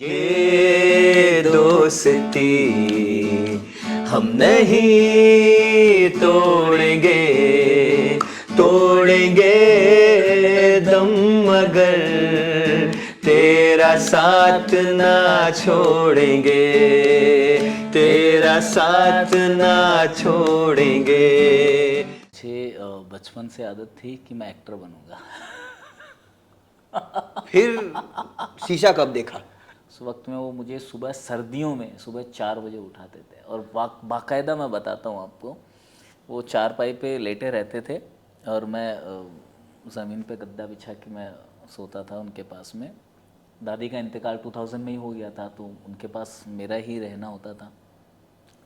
ये दोस्ती हम नहीं तोड़ेंगे, तोड़ेंगे दम मगर तेरा साथ ना छोड़ेंगे, तेरा साथ ना छोड़ेंगे। मुझे बचपन से आदत थी कि मैं एक्टर बनूंगा। फिर शीशा कब देखा? उस वक्त में वो मुझे सुबह सर्दियों में सुबह 4 बजे उठाते थे और बाकायदा मैं बताता हूँ आपको, वो चारपाई पे लेटे रहते थे और मैं ज़मीन पे गद्दा बिछा के मैं सोता था उनके पास में। दादी का इंतकाल 2000 में ही हो गया था तो उनके पास मेरा ही रहना होता था,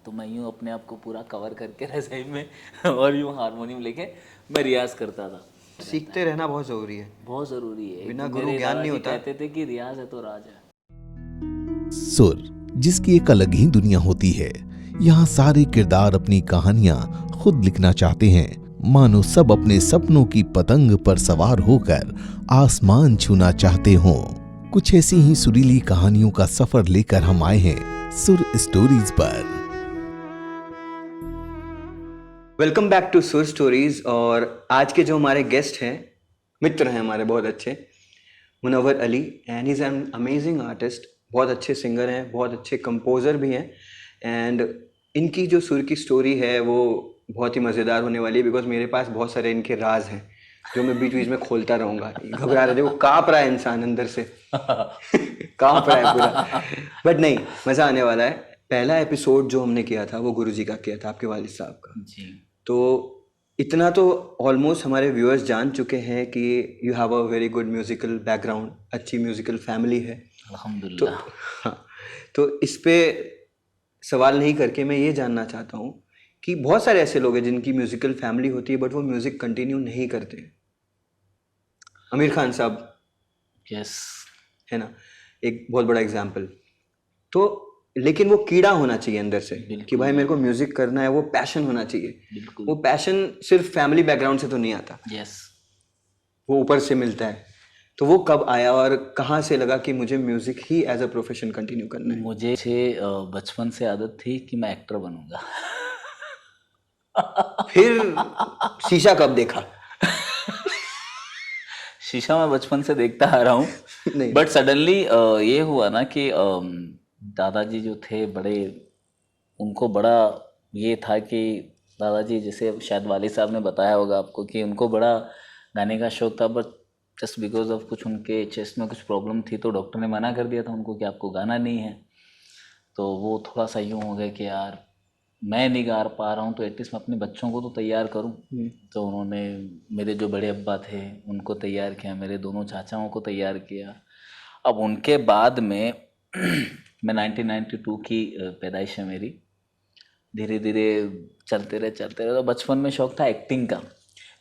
तो मैं यूँ अपने आप को पूरा कवर करके रज़ाई में और यूँ हारमोनियम लेके मैं रियाज़ करता था। सीखते रहना बहुत जरूरी है, बहुत ज़रूरी है। बिना तो गुरु मेरे ज्ञान नहीं दादाजी होता। कहते थे कि रियाज है तो राज है। सुर, जिसकी एक अलग ही दुनिया होती है। यहाँ सारे किरदार अपनी कहानियां खुद लिखना चाहते हैं, मानो सब अपने सपनों की पतंग पर सवार होकर आसमान छूना चाहते हों। कुछ ऐसी ही सुरीली कहानियों का सफर लेकर हम आए हैं सुर स्टोरीज पर। वेलकम बैक टू सुर स्टोरीज। और आज के जो हमारे गेस्ट हैं, मित्र हैं हमारे बहुत अच्छे, Munawar Ali, and he is an amazing artist. बहुत अच्छे सिंगर हैं, बहुत अच्छे कंपोज़र भी हैं, एंड इनकी जो सुर की स्टोरी है वो बहुत ही मज़ेदार होने वाली है, बिकॉज मेरे पास बहुत सारे इनके राज हैं जो मैं बीच बीच में खोलता रहूँगा। घबरा रहे थे, वो काँप रहा है इंसान अंदर से काँप रहा है पूरा, बट नहीं, मज़ा आने वाला है। पहला एपिसोड जो हमने किया था वो गुरुजी का किया था, आपके वालिद साहब का। जी। तो इतना तो ऑलमोस्ट हमारे व्यूअर्स जान चुके हैं कि you have a very good musical background, अच्छी म्यूजिकल फैमिली है। तो अल्हम्दुलिल्लाह। हाँ, तो इस पे सवाल नहीं करके मैं ये जानना चाहता हूँ कि बहुत सारे ऐसे लोग हैं जिनकी म्यूजिकल फैमिली होती है बट वो म्यूजिक कंटिन्यू नहीं करते। आमिर खान साहब यस। है ना, एक बहुत बड़ा एग्जाम्पल। तो लेकिन वो कीड़ा होना चाहिए अंदर से कि बिल्कुल, भाई मेरे को म्यूजिक करना है, वो पैशन होना चाहिए। बिल्कुल। वो पैशन सिर्फ फैमिली बैकग्राउंड से तो नहीं आता, यस। वो ऊपर से मिलता है। तो वो कब आया और कहाँ से लगा कि मुझे म्यूजिक ही एज अ प्रोफेशन कंटिन्यू करना है? मुझे बचपन से आदत थी कि मैं एक्टर बनूंगा। फिर शीशा कब देखा? शीशा मैं बचपन से देखता आ रहा हूँ, नहीं, बट सडनली ये हुआ ना कि दादाजी जो थे बड़े, उनको बड़ा ये था कि दादाजी, जैसे शायद वाली साहब ने बताया होगा आपको, कि उनको बड़ा गाने का शौक था, बट जस्ट बिकॉज ऑफ कुछ उनके चेस्ट में कुछ प्रॉब्लम थी तो डॉक्टर ने मना कर दिया था उनको कि आपको गाना नहीं है। तो वो थोड़ा सा यूँ हो गया कि यार मैं नहीं गा पा रहा हूँ तो एटलीस्ट मैं अपने बच्चों को तो तैयार करूँ। तो उन्होंने मेरे जो बड़े अब्बा थे उनको तैयार किया, मेरे दोनों चाचाओं को तैयार किया। अब उनके बाद में मैं 1992 की पैदाइश है मेरी। धीरे धीरे चलते रहे तो बचपन में शौक था एक्टिंग का।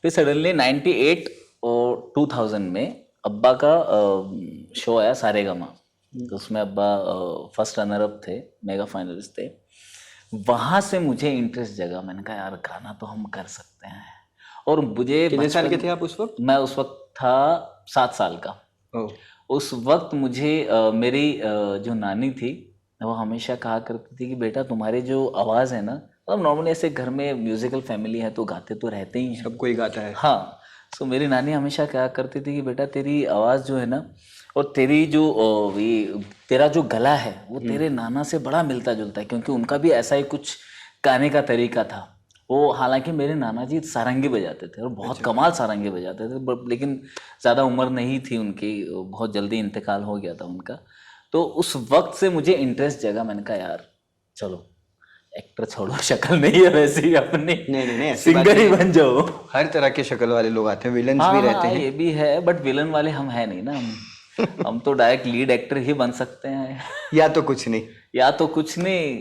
फिर सडनली 98 और 2000 में अब्बा का शो आया सारेगामा, तो उसमें अब्बा फर्स्ट रनर अप थे, मेगा फाइनलिस्ट थे। वहाँ से मुझे इंटरेस्ट जगा, मैंने कहा यार गाना तो हम कर सकते हैं। और मुझे कितने साल के थे आप उस वक्त? मैं उस वक्त था 7 साल का। ओह, उस वक्त मुझे मेरी जो नानी थी वो हमेशा कहा करती थी कि बेटा तुम्हारी जो आवाज़ है ना, मतलब नॉर्मली ऐसे घर में म्यूजिकल फैमिली है तो गाते तो रहते ही हैं, सब कोई गाता है। हाँ। सो मेरी नानी हमेशा कहा करती थी कि बेटा तेरी आवाज़ जो है ना, और तेरी जो ये तेरा जो गला है वो तेरे नाना से बड़ा मिलता जुलता है, क्योंकि उनका भी ऐसा ही कुछ गाने का तरीका था। वो हालांकि मेरे नाना जी सारंगी बजाते थे और बहुत कमाल सारंगी बजाते थे, लेकिन ज़्यादा उम्र नहीं थी उनकी, बहुत जल्दी इंतकाल हो गया था उनका। तो उस वक्त से मुझे इंटरेस्ट जगा, मैंने कहा यार चलो एक्टर छोड़ो, शक्ल नहीं है वैसे ही अपनी, नहीं, ऐसी बात सिंगर ही नहीं है। बन जाओ। हर तरह के शक्ल वाले लोग आते हैं, विलन्स भी हाँ रहते हाँ, हैं। ये भी है, बट विलन वाले हम है नहीं ना, हम तो डायरेक्ट लीड एक्टर ही बन सकते हैं। या तो कुछ नहीं। या तो कुछ नहीं,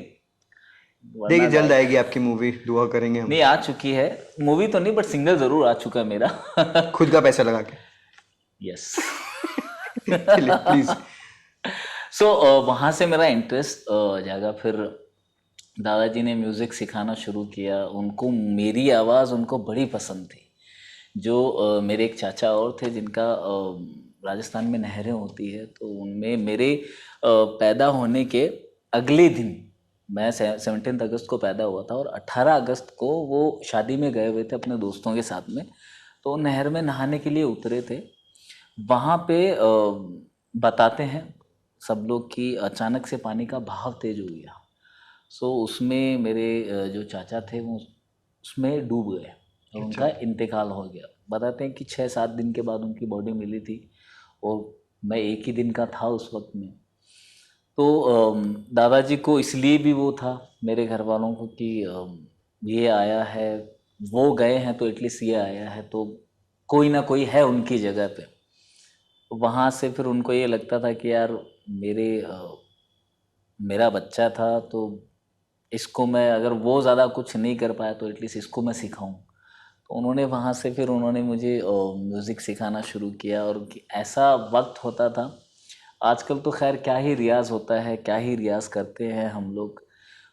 वरना देखिए जल्द डायरेक्ट। आएगी आपकी मूवी, दुआ करेंगे हम। नहीं, आ चुकी है मूवी तो नहीं, बट सिंगल जरूर आ चुका है मेरा। खुद का पैसा लगा के। यस। चलिए प्लीज। सो वहाँ से मेरा इंटरेस्ट जागा। फिर दादाजी ने म्यूज़िक सिखाना शुरू किया, उनको मेरी आवाज़ उनको बड़ी पसंद थी। जो मेरे एक चाचा और थे जिनका राजस्थान में नहरें होती है, तो उनमें मेरे पैदा होने के अगले दिन, मैं 17 अगस्त को पैदा हुआ था और 18 अगस्त को वो शादी में गए हुए थे अपने दोस्तों के साथ में, तो नहर में नहाने के लिए उतरे थे। वहाँ पे बताते हैं सब लोग कि अचानक से पानी का बहाव तेज हो गया। सो उसमें मेरे जो चाचा थे वो उसमें डूब गए और उनका इंतकाल हो गया। बताते हैं कि 6-7 दिन के बाद उनकी बॉडी मिली थी और मैं एक ही दिन का था उस वक्त में। तो दादाजी को इसलिए भी वो था मेरे घर वालों को कि ये आया है, वो गए हैं तो एटलीस्ट ये आया है, तो कोई ना कोई है उनकी जगह पे। वहाँ से फिर उनको ये लगता था कि यार मेरा बच्चा था, तो इसको मैं, अगर वो ज़्यादा कुछ नहीं कर पाया तो एटलीस्ट इसको मैं सिखाऊं। तो उन्होंने वहाँ से फिर उन्होंने मुझे म्यूज़िक सिखाना शुरू किया। और ऐसा वक्त होता था, आजकल तो खैर क्या ही रियाज़ होता है, क्या ही रियाज़ करते हैं हम लोग।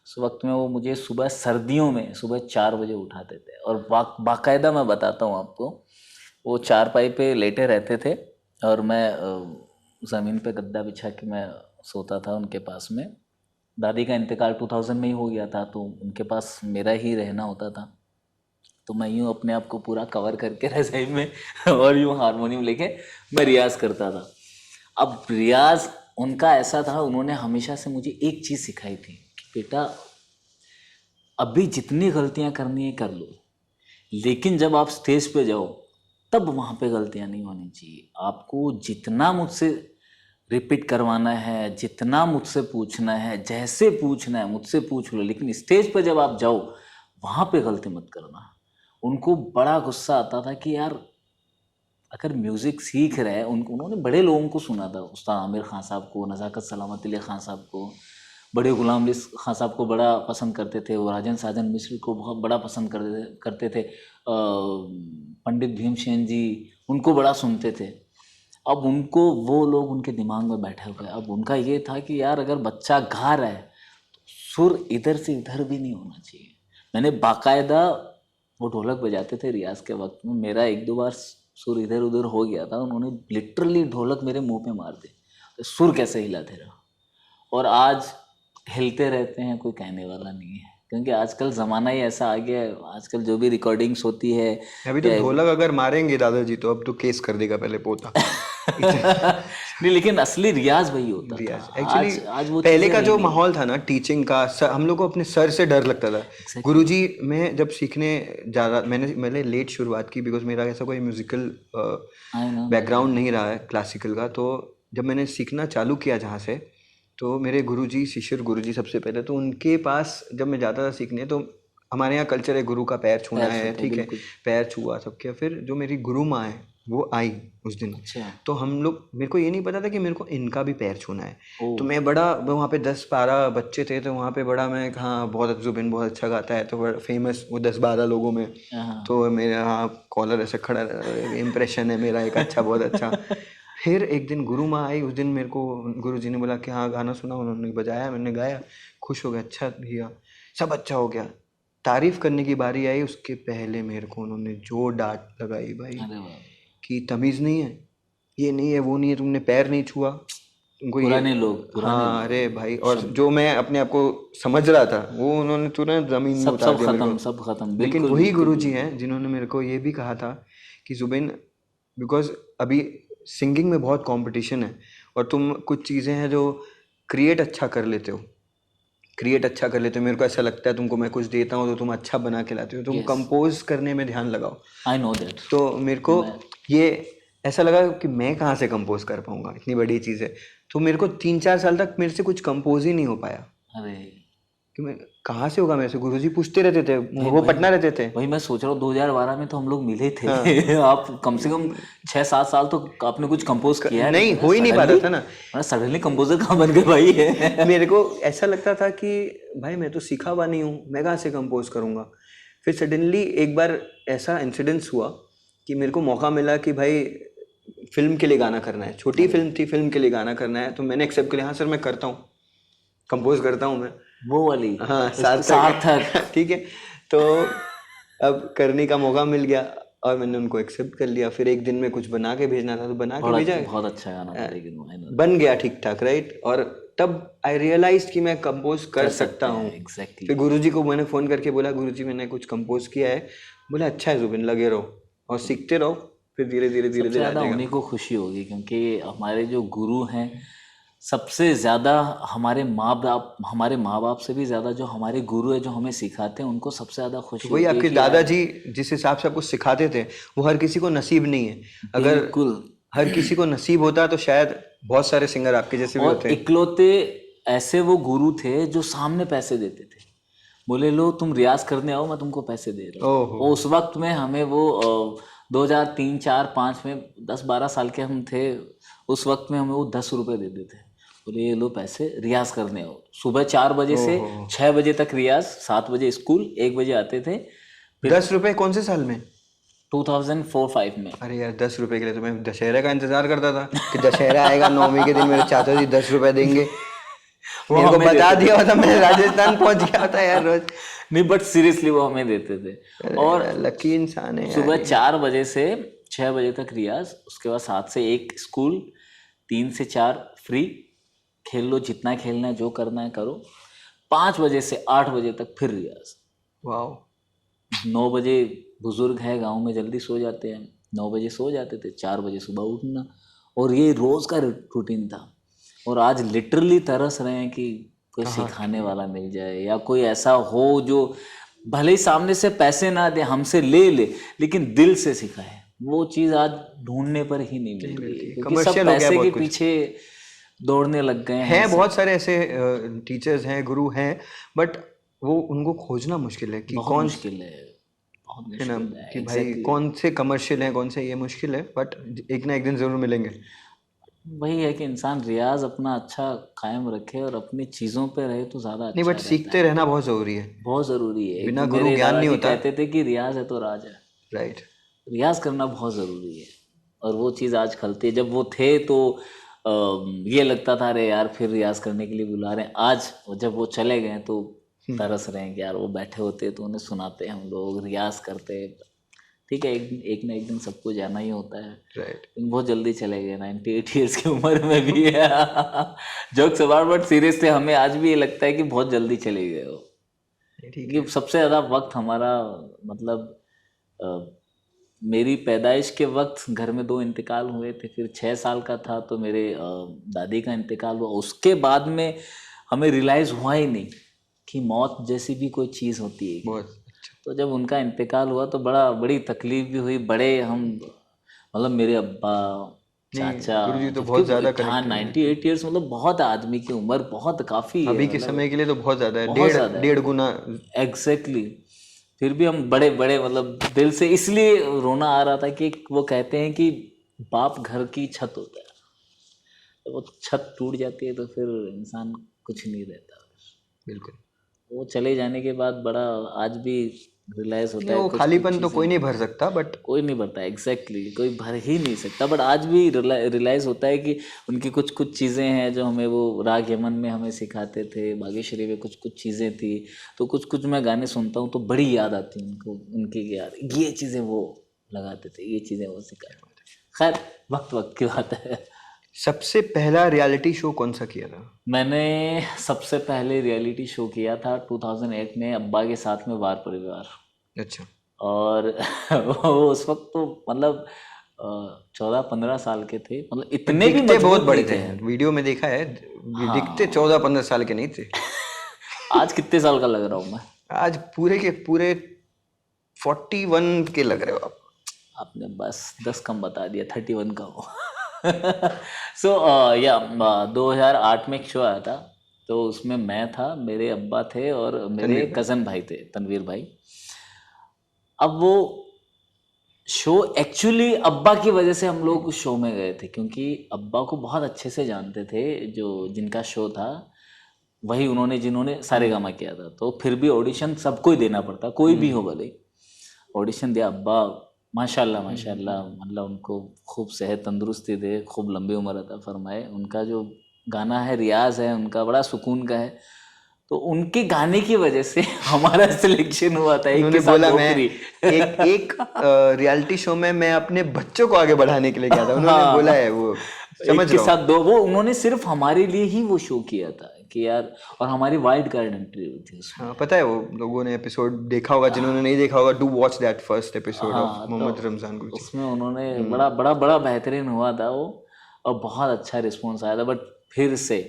उस वक्त में वो मुझे सुबह, सर्दियों में सुबह 4 बजे उठाते थे और बाकायदा मैं बताता हूँ आपको, वो चारपाई पे लेटे रहते थे और मैं ज़मीन पे गद्दा बिछा के मैं सोता था उनके पास में। दादी का इंतकाल 2000 में ही हो गया था, तो उनके पास मेरा ही रहना होता था। तो मैं यूँ अपने आप को पूरा कवर करके रज़ाई में और यूँ हारमोनियम लेके मैं रियाज़ करता था। अब रियाज़ उनका ऐसा था, उन्होंने हमेशा से मुझे एक चीज़ सिखाई थी कि बेटा अभी जितनी गलतियाँ करनी है कर लो, लेकिन जब आप स्टेज पे जाओ तब वहाँ पे गलतियाँ नहीं होनी चाहिए। आपको जितना मुझसे रिपीट करवाना है, जितना मुझसे पूछना है, जैसे पूछना है मुझसे पूछ लो, लेकिन स्टेज पे जब आप जाओ वहाँ पे गलती मत करना। उनको बड़ा गुस्सा आता था कि यार अगर म्यूज़िक सीख रहे हैं, उन्होंने बड़े लोगों को सुना था, उस्ताद आमिर खान साहब को, नज़ाकत सलामत अली खान साहब को, बड़े गुलाम अली खान साहब को बड़ा पसंद करते थे, वो राजन साजन मिश्र को बहुत बड़ा पसंद करते थे, पंडित भीमसेन जी उनको बड़ा सुनते थे। अब उनको, वो लोग उनके दिमाग में बैठे हुए, अब उनका ये था कि यार अगर बच्चा गा रहा है तो सुर इधर से इधर भी नहीं होना चाहिए। मैंने बाकायदा, वो ढोलक बजाते थे रियाज के वक्त में, मेरा 1-2 बार सुर इधर उधर हो गया था, उन्होंने लिटरली ढोलक मेरे मुंह पे मार दी, तो सुर कैसे हिलाते रहो। और आज हिलते रहते हैं, कोई कहने वाला नहीं है, क्योंकि आजकल ज़माना ही ऐसा आ गया है। आजकल जो भी रिकॉर्डिंग्स होती है, अभी तो ढोलक अगर मारेंगे दादाजी तो अब तो केस कर देगा पहले पोता। नहीं, लेकिन असली रियाज वही होता था। एक्चुअली आज वो पहले चीज़ें का रही जो नहीं। माहौल था ना टीचिंग का, हम लोग को अपने सर से डर लगता था। गुरुजी, मैं जब सीखने ज़्यादा, मैंने लेट शुरुआत की बिकॉज मेरा ऐसा कोई म्यूजिकल बैकग्राउंड नहीं रहा है क्लासिकल का। तो जब मैंने सीखना चालू किया जहाँ से, तो मेरे गुरुजी, शिशिर गुरुजी सबसे पहले, तो उनके पास जब मैं जाता था सीखने, तो हमारे यहाँ कल्चर है गुरु का पैर छूना है, ठीक है, पैर छुआ सबके। फिर जो मेरी गुरु माँ है वो आई उस दिन, तो हम लोग, मेरे को ये नहीं पता था कि मेरे को इनका भी पैर छूना है। तो मैं वहाँ पे 10-12 बच्चे थे, तो वहाँ पे बड़ा मैं, हाँ बहुत जुबिन बहुत अच्छा गाता है, तो बड़ा फेमस वो 10-12 लोगों में। तो मेरा हाँ कॉलर ऐसे खड़ा, इम्प्रेशन है मेरा एक अच्छा, बहुत अच्छा। फिर एक दिन गुरु माँ आई, उस दिन मेरे को गुरु जी ने बोला कि हाँ गाना सुना, उन्होंने बजाया, मैंने गाया, खुश हो गया, अच्छा भैया सब अच्छा हो गया। तारीफ करने की बारी आई, उसके पहले मेरे को उन्होंने जो डांट लगाई भाई, कि तमीज़ नहीं है, ये नहीं है, वो नहीं है, तुमने पैर नहीं छुआ, तुमको पुराने ये लोग, हाँ अरे भाई। और जो मैं अपने आप को समझ रहा था वो उन्होंने तुरंत जमीन में उतार दिया मेरे को। सब खत्म। लेकिन वही गुरुजी हैं जिन्होंने मेरे को ये भी कहा था कि जुबिन, बिकॉज अभी सिंगिंग में बहुत कंपटीशन है और तुम कुछ चीज़ें हैं जो क्रिएट अच्छा कर लेते हो, मेरे को ऐसा लगता है तुमको मैं कुछ देता हूँ तो तुम अच्छा बना के लाते हो, तुम कंपोज करने में ध्यान लगाओ। I know that. तो मेरे को ये ऐसा लगा कि मैं कहाँ से कंपोज कर पाऊंगा, इतनी बड़ी चीज़ है। तो मेरे को 3-4 साल तक मेरे से कुछ कंपोज ही नहीं हो पाया। अरे कि मैं कहाँ से होगा मेरे से, गुरुजी पूछते रहते थे, वो पटना रहते थे। वही मैं सोच रहा हूँ, 2012 में तो हम लोग मिले थे। आप कम से कम 6-7 साल तो आपने कुछ कंपोज किया नहीं, हो ही नहीं पाता था ना। सडनली कंपोजर कहाँ बन गए भाई है। मेरे को ऐसा लगता था कि भाई मैं तो सीखा हुआ नहीं हूँ, मैं कहाँ से कंपोज करूँगा। फिर सडनली एक बार ऐसा इंसिडेंस हुआ कि मेरे को मौका मिला कि भाई फिल्म के लिए गाना करना है, छोटी फिल्म थी, फिल्म के लिए गाना करना है। तो मैंने एक्सेप्ट किया, हाँ सर मैं करता हूँ, कंपोज करता हूँ मैं, वो वाली, हाँ सार्थक। ठीक है, तो अब करने का मौका मिल गया और मैंने उनको एक्सेप्ट कर लिया। फिर एक दिन में कुछ बना के भेजना था तो बना के भेजा, बहुत अच्छा गाना था लेकिन वो, है ना, बन गया ठीक ठाक, राइट। और तब आई रियलाइज कि मैं कंपोज कर सकता हूँ। एग्जैक्टली। फिर गुरुजी को मैंने फ़ोन करके बोला, गुरुजी मैंने कुछ कंपोज किया है। बोला अच्छा है जुबिन, लगे रहो और सीखते रहो, फिर धीरे धीरे धीरे सबसे धीरे आ ज़्यादा जाएगा। उन्हीं को खुशी होगी क्योंकि हमारे जो गुरु हैं सबसे ज़्यादा हमारे माँ बाप से भी ज़्यादा जो हमारे गुरु है जो हमें सिखाते हैं उनको सबसे ज़्यादा खुशी वही होती है आपके कि यार, दादाजी जिस हिसाब से आपको सिखाते थे वो हर किसी को नसीब नहीं है। अगर बिल्कुल। हर किसी को नसीब होता तो शायद बहुत सारे सिंगर आपके जैसे भी और होते हैं। इकलौते ऐसे वो गुरु थे जो सामने पैसे देते थे, बोले लो तुम रियाज करने आओ, मैं तुमको पैसे दे रहा हूँ। ओहो। और उस वक्त में हमें वो 2003, 4, 5 में 10-12 साल के हम थे, उस वक्त में हमें वो 10 रुपये देते थे, बोले ये लो पैसे, रियाज करने आओ। सुबह 4 बजे से ओहो। 6 बजे तक रियाज, 7 बजे स्कूल, 1 बजे आते थे। 10 रुपए कौन से साल में? 2004-5 में। अरे यार 10 रुपए के लिए तो मैं दशहरे का इंतजार करता था कि दशहरा आएगा, नवमी के दिन मेरे चाचा जी 10 रुपए देंगे। वो मेरे को हमें बता देते दिया होता, मैं राजस्थान पहुंच गया होता यार रोज। नहीं, बट सीरियसली वो हमें देते थे। और लकी इंसान है यार सुबह ये। 4 बजे से 6 बजे तक रियाज, उसके बाद 7 से 1 स्कूल, 3 से 4 फ्री, खेल लो जितना खेलना है, जो करना है करो। 5 बजे से 8 बजे तक फिर रियाज। वाह। 9 बजे बुजुर्ग है गांव में जल्दी सो जाते हैं, 9 बजे सो जाते थे, 4 बजे सुबह उठना, और ये रोज का रूटीन था। और आज लिटरली तरस रहे हैं कि कोई सिखाने वाला मिल जाए या कोई ऐसा हो जो भले ही सामने से पैसे ना दे, हमसे ले ले, लेकिन दिल से सिखाए। वो चीज़ आज ढूंढने पर ही नहीं मिल रही है क्योंकि सब कमर्शियल हो गया पैसे बहुत के कुछ। पीछे दौड़ने लग गए हैं। हैं बहुत सारे ऐसे टीचर्स हैं, गुरु हैं, बट वो उनको खोजना मुश्किल है कि बहुत कौन, मुश्किल है, बहुत है ना, मुश्किल है। कि भाई एग्जैक्टली। कौन से कमर्शियल हैं कौन से ये मुश्किल है, बट एक ना एक दिन जरूर मिलेंगे। वही है कि इंसान रियाज अपना अच्छा कायम रखे और अपनी चीज़ों पे रहे तो ज़्यादा नहीं अच्छा बट रहता सीखते है। रहना बहुत जरूरी है। बहुत ज़रूरी है। बिना एक गुरु मेरे ज्ञान नहीं दादाजी होता। कहते थे कि रियाज है तो राज है। राइट। रियाज करना बहुत ज़रूरी है और वो चीज़ आज खलती है। जब वो थे तो ये लगता था अरे यार फिर रियाज करने के लिए बुला रहे हैं। आज जब वो चले गए तो तरस रहे हैं कि यार वो बैठे होते तो उन्हें सुनाते, हम लोग रियाज करते। ठीक है, एक ना एक दिन सबको जाना ही होता है। राइट। बहुत जल्दी चले गए, 98 ईयर्स की उम्र में भी है। जोक्स अबाउट, बट सीरियसली हमें आज भी ये लगता है कि बहुत जल्दी चले गए हो। ठीक क्योंकि सबसे ज़्यादा वक्त हमारा, मतलब मेरी पैदाइश के वक्त घर में 2 इंतकाल हुए थे। फिर 6 साल का था तो मेरे दादी का इंतकाल हुआ। उसके बाद में हमें रियलाइज़ हुआ ही नहीं कि मौत जैसी भी कोई चीज़ होती है। बहुत अच्छा। तो जब उनका इंतकाल हुआ तो बड़ी तकलीफ भी हुई। बड़े हम, मतलब मेरे अब्बा, चाचा, गुरुजी तो बहुत ज्यादा कनेक्टेड है। 98 ईयर्स, मतलब बहुत आदमी की उम्र, बहुत काफ़ी है, अभी के मतलब समय के लिए तो बहुत ज्यादा है, बहुत ज़्यादा है। डेढ़ गुना। एग्जैक्टली। फिर भी हम बड़े बड़े, मतलब दिल से इसलिए रोना आ रहा था कि वो कहते हैं कि बाप घर की छत होता है, तो वो छत टूट जाती है तो फिर इंसान कुछ नहीं रहता। बिल्कुल। वो चले जाने के बाद बड़ा आज भी रियलाइज होता है वो कुछ खालीपन तो चीज़ें। कोई नहीं भर सकता, बट कोई नहीं भरता, एग्जैक्टली कोई भर ही नहीं सकता। बट आज भी रियलाइज़ होता है कि उनकी कुछ कुछ चीज़ें हैं जो हमें वो राग यमन में हमें सिखाते थे, बागेश्वरी में कुछ कुछ चीज़ें थी। तो कुछ कुछ मैं गाने सुनता हूँ तो बड़ी याद आती है उनको, उनकी कि यार ये चीज़ें वो लगाते थे, ये चीज़ें वो सिखाते थे। खैर वक्त वक्त की बात है। सबसे पहला रियलिटी शो कौन सा किया था? मैंने सबसे पहले रियलिटी शो किया था 2008 में अब्बा के साथ में, वार परिवार। अच्छा। और वो उस वक्त तो मतलब 14-15 साल के थे, मतलब इतने भी दिखते बहुत मजबूत बड़े नहीं थे, थे। वीडियो में देखा है। हाँ। दिखते 14-15 साल के नहीं थे। आज कितने साल का लग रहा हूँ मैं? आज पूरे के पूरे 41 के लग रहे हो आप। आपने बस 10 कम बता दिया, 31 का हो। सो या 2008 में एक शो आया था, तो उसमें मैं था, मेरे अब्बा थे और मेरे तनवीर भाई। कज़न भाई थे, तनवीर भाई। अब वो शो एक्चुअली अब्बा की वजह से हम लोग उस शो में गए थे, क्योंकि अब्बा को बहुत अच्छे से जानते थे, जो जिनका शो था वही उन्होंने जिन्होंने सारेगामा किया था। तो फिर भी ऑडिशन सबको ही देना पड़ता, कोई भी हो भले। ऑडिशन दिया, अब्बा माशाल्लाह माशाल्लाह, मतलब उनको खूब सेहत तंदुरुस्ती दे, खूब लंबी उम्र अता फरमाए। उनका जो गाना है रियाज है उनका, बड़ा सुकून का है। तो उनके गाने की वजह से हमारा सिलेक्शन हुआ था। एक उन्होंने के साथ बोला दो मैं फ्री। एक रियलिटी शो में मैं अपने बच्चों को आगे बढ़ाने के लिए गया था, उन्होंने हाँ। बोला है वो, समझ एक के रहा हूँ। साथ दो, वो उन्होंने सिर्फ हमारे लिए ही वो शो किया था कि यार, और हमारी वाइल्ड कार्ड एंट्री हुई थी उसमें। हाँ पता है, वो लोगों ने एपिसोड देखा होगा, जिन्होंने नहीं देखा होगा, do watch that first episode of हाँ, मोहम्मद तो रमजान गुरुजी। उसमें उन्होंने बड़ा बड़ा बड़ा बेहतरीन हुआ था वो, और बहुत अच्छा रिस्पॉन्स आया था। बट फिर से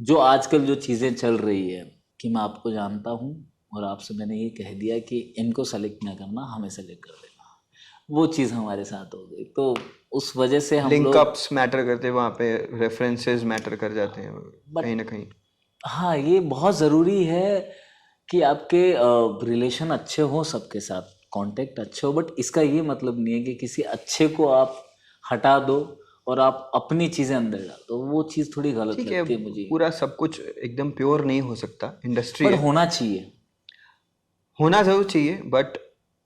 जो आजकल जो चीज़ें चल रही है कि मैं आपको जानता हूँ और आपसे मैंने ये कह दिया कि इनको सेलेक्ट ना करना, हमें सेलेक्ट कर देना, वो चीज़ हमारे साथ हो गई। तो उस वजह से हम लिंक लोग, अप्स मैटर करते हैं वहाँ पे, रेफरेंसेस मैटर कर जाते हैं कहीं ना कहीं। हाँ, ये बहुत ज़रूरी है कि आपके रिलेशन अच्छे हो सबके साथ, कांटेक्ट अच्छे हो, बट इसका ये मतलब नहीं है कि किसी अच्छे को आप हटा दो और आप अपनी चीज़ें अंदर डाल दो। वो चीज़ थोड़ी गलत ठीक है, लगती है मुझे। पूरा सब कुछ एकदम प्योर नहीं हो सकता, इंडस्ट्री पर है, होना चाहिए। होना जरूर चाहिए, बट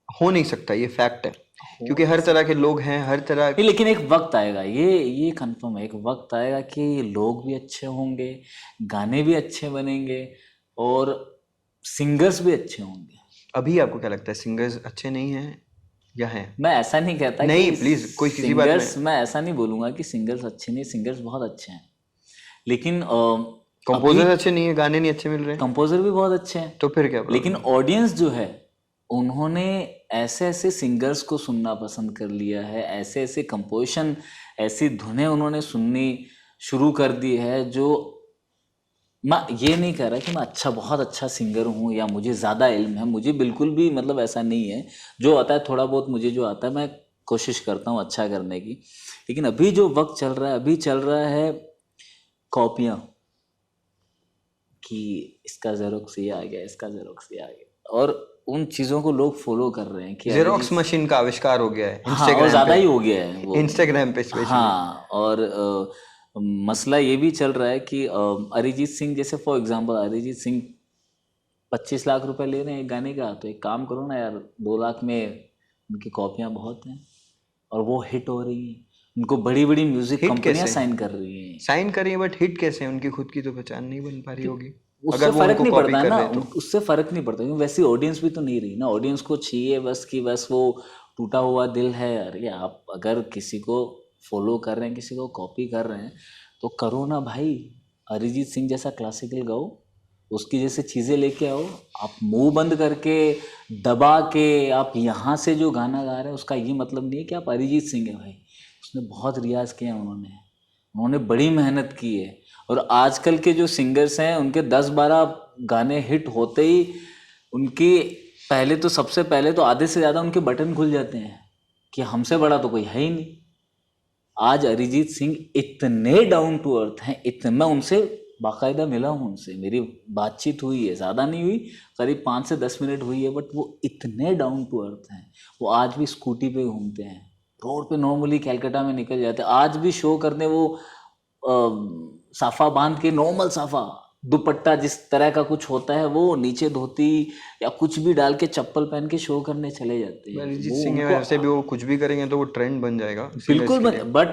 हो नहीं सकता, ये फैक्ट है, क्योंकि हर तरह के लोग हैं, हर तरह। नहीं, लेकिन एक वक्त आएगा, ये कंफर्म है, एक वक्त आएगा कि लोग भी अच्छे होंगे, गाने भी अच्छे बनेंगे और सिंगर्स भी अच्छे होंगे। अभी आपको क्या लगता है, सिंगर्स अच्छे नहीं हैं या हैं? मैं ऐसा नहीं कहता नहीं, कि प्लीज कोई किसी बात में। सिंगर्स, मैं ऐसा नहीं बोलूंगा कि सिंगर्स अच्छे नहीं, सिंगर्स बहुत अच्छे हैं, लेकिन कंपोजर अच्छे नहीं है, गाने नहीं अच्छे मिल रहे हैं, कंपोजर भी बहुत अच्छे हैं। तो फिर क्या problem लेकिन ऑडियंस जो है, उन्होंने ऐसे ऐसे सिंगर्स को सुनना पसंद कर लिया है, ऐसे ऐसे कंपोजिशन, ऐसी धुनें उन्होंने सुननी शुरू कर दी है, जो मैं ये नहीं कह रहा कि मैं अच्छा, बहुत अच्छा सिंगर हूँ या मुझे ज़्यादा इल्म है, मुझे बिल्कुल भी मतलब ऐसा नहीं है। जो आता है थोड़ा बहुत, मुझे जो आता है मैं कोशिश करता हूँ अच्छा करने की। लेकिन अभी जो वक्त चल रहा है, अभी चल रहा है कॉपियाँ, कि इसका जेरोक्स ये आ गया, इसका जेरोक्स ये आ गया, और उन चीज़ों को लोग फॉलो कर रहे हैं कि जेरोक्स मशीन का आविष्कार हो गया है हाँ, और इंस्टाग्राम ज़्यादा पे, ही हो गया है वो, इंस्टाग्राम पे स्पेशली। हाँ। और मसला ये भी चल रहा है कि अरिजीत सिंह जैसे, फॉर एग्जांपल अरिजीत सिंह 25 लाख रुपए ले रहे हैं एक गाने का, तो एक काम करो ना यार, 2 लाख में उनकी कॉपियाँ बहुत हैं और वो हिट हो रही हैं, उनको बड़ी बड़ी म्यूजिक हिट कंपनियां कैसे? साइन कर रही हैं। साइन करिए, बट हिट कैसे? उनकी खुद की तो पहचान नहीं बन पा रही होगी, उससे अगर वो फर्क उनको नहीं कॉपी पड़ता है कर ना, रहे तो। उससे फर्क नहीं पड़ता, क्योंकि वैसी ऑडियंस भी तो नहीं रही ना। ऑडियंस को चाहिए बस कि बस वो टूटा हुआ दिल है। अरे आप अगर किसी को फॉलो कर रहे हैं, किसी को कॉपी कर रहे हैं, तो करो ना भाई, अरिजीत सिंह जैसा क्लासिकल गाओ, उसकी जैसे चीज़ें लेके आओ। आप मुंह बंद करके दबा के आप यहाँ से जो गाना गा रहे हैं, उसका ये मतलब नहीं है कि आप अरिजीत सिंह है भाई। उसने बहुत रियाज किया, उन्होंने बड़ी मेहनत की है। और आजकल के जो सिंगर्स हैं, उनके 10-12 गाने हिट होते ही उनकी, पहले तो, सबसे पहले तो आधे से ज़्यादा उनके बटन खुल जाते हैं कि हमसे बड़ा तो कोई है ही नहीं। आज अरिजीत सिंह इतने डाउन टू अर्थ हैं, इतने, मैं उनसे बाकायदा मिला हूँ, उनसे मेरी बातचीत हुई है, ज़्यादा नहीं हुई, करीब 5 से 10 मिनट हुई है, बट वो इतने डाउन टू अर्थ हैं। वो आज भी स्कूटी पे घूमते हैं, रोड पे नॉर्मली कैलकाटा में निकल जाते हैं, आज भी शो करने वो साफा बांध के, नॉर्मल साफा, दुपट्टा जिस तरह का कुछ होता है, वो नीचे धोती या कुछ भी डाल के, चप्पल पहन के शो करने चले जाते हैं। अरिजीत सिंह है, वैसे भी वो कुछ भी करेंगे तो वो ट्रेंड बन जाएगा बिल्कुल, बट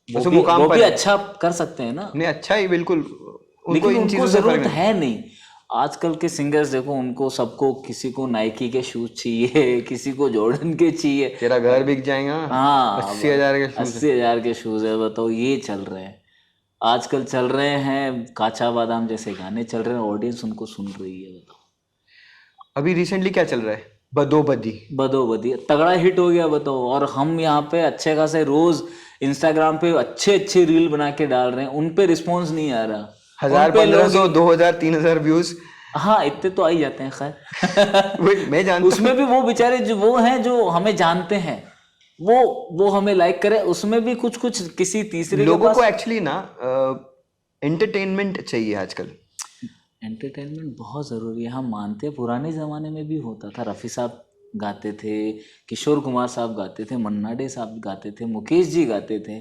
वैसे मुकाम वो पर भी है। अच्छा कर सकते हैं ना, नहीं, अच्छा ही, बिल्कुल, उनको लेकिन इन उनको चीजों से फर्क जरूरत नहीं। है नहीं। आजकल के सिंगर्स देखो, उनको सबको, किसी को नाइकी के शूज चाहिए, किसी को जॉर्डन के चाहिए। तेरा घर बिक जाएगा, हाँ, 80,000 के शूज। 80,000 के शूज है, बताओ, ये चल रहे हैं आजकल, चल रहे हैं काचा बादाम जैसे गाने चल रहे हैं, ऑडियंस उनको सुन रही है, बताओ। अभी रिसेंटली क्या चल रहा है? बदोबदी। बदोबदी तगड़ा हिट हो गया, बताओ। और हम यहाँ पे अच्छे खासे रोज इंस्टाग्राम पे अच्छे अच्छे रील बना के डाल रहे हैं, उन पे रिस्पॉन्स नहीं आ रहा। 1000, उन पे लोग 1500, 2000, 3000 व्यूज। हाँ, इतने तो आ ही जाते हैं, खैर। वही मैं जानता उसमें भी वो बेचारे जो वो हैं, जो हमें जानते हैं, वो हमें लाइक करे, उसमें भी कुछ कुछ किसी तीसरे के लोगों पास। को एक्चुअली ना एंटरटेनमेंट चाहिए आजकल। एंटरटेनमेंट बहुत ज़रूरी है, हम मानते हैं। पुराने ज़माने में भी होता था, रफ़ी साहब गाते थे, किशोर कुमार साहब गाते थे, मन्ना डे साहब गाते थे, मुकेश जी गाते थे,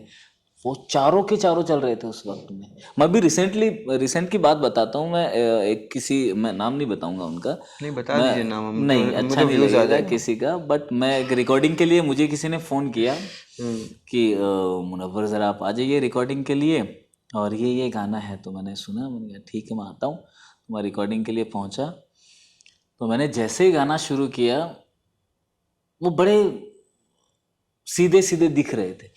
वो चारों के चारों चल रहे थे उस वक्त में। मैं भी रिसेंट की बात बताता हूँ। मैं एक किसी, मैं नाम नहीं बताऊंगा उनका, नहीं, बता मैं दीजिए नाम, हम नहीं, तो, अच्छा मुझे नहीं व्यूज आ लगेगा जाएगा। किसी का, बट मैं एक रिकॉर्डिंग के लिए, मुझे किसी ने फ़ोन किया कि मुनव्वर ज़रा आप आ जाइए रिकॉर्डिंग के लिए, और ये गाना है। तो मैंने सुना, मैंने कहा ठीक है मैं आता हूँ। तो मैं रिकॉर्डिंग के लिए पहुँचा। तो मैंने जैसे ही गाना शुरू किया, वो बड़े सीधे सीधे दिख रहे थे,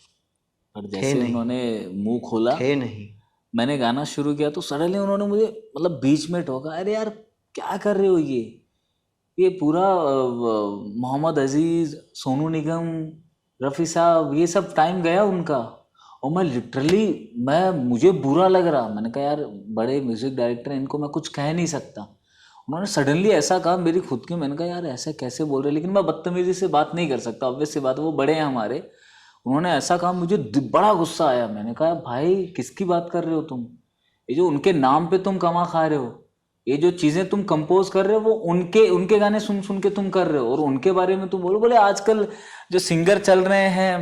और जैसे नहीं। उन्होंने मुंह खोला, थे नहीं। मैंने गाना शुरू किया, तो सडनली उन्होंने मुझे मतलब बीच में टोका, अरे यार क्या कर रहे हो, ये पूरा मोहम्मद अजीज, सोनू निगम, रफ़ी साहब, ये सब टाइम गया उनका। और मैं लिटरली, मुझे बुरा लग रहा। मैंने कहा यार बड़े म्यूजिक डायरेक्टर हैं, इनको मैं कुछ कह नहीं सकता। उन्होंने सडनली ऐसा कहा मेरी खुद की, मैंने कहा यार ऐसा कैसे बोल रहे, लेकिन मैं बदतमीजी से बात नहीं कर सकता, ऑब्वियस सी बात है, वो बड़े हैं हमारे। उन्होंने ऐसा कहा, मुझे बड़ा गुस्सा आया। मैंने कहा भाई किसकी बात कर रहे हो तुम, ये जो उनके नाम पे तुम कमा खा रहे हो, ये जो चीज़ें तुम कंपोज कर रहे हो वो उनके गाने सुन सुन के तुम कर रहे हो, और उनके बारे में तुम बोलो। बोले आजकल जो सिंगर चल रहे हैं,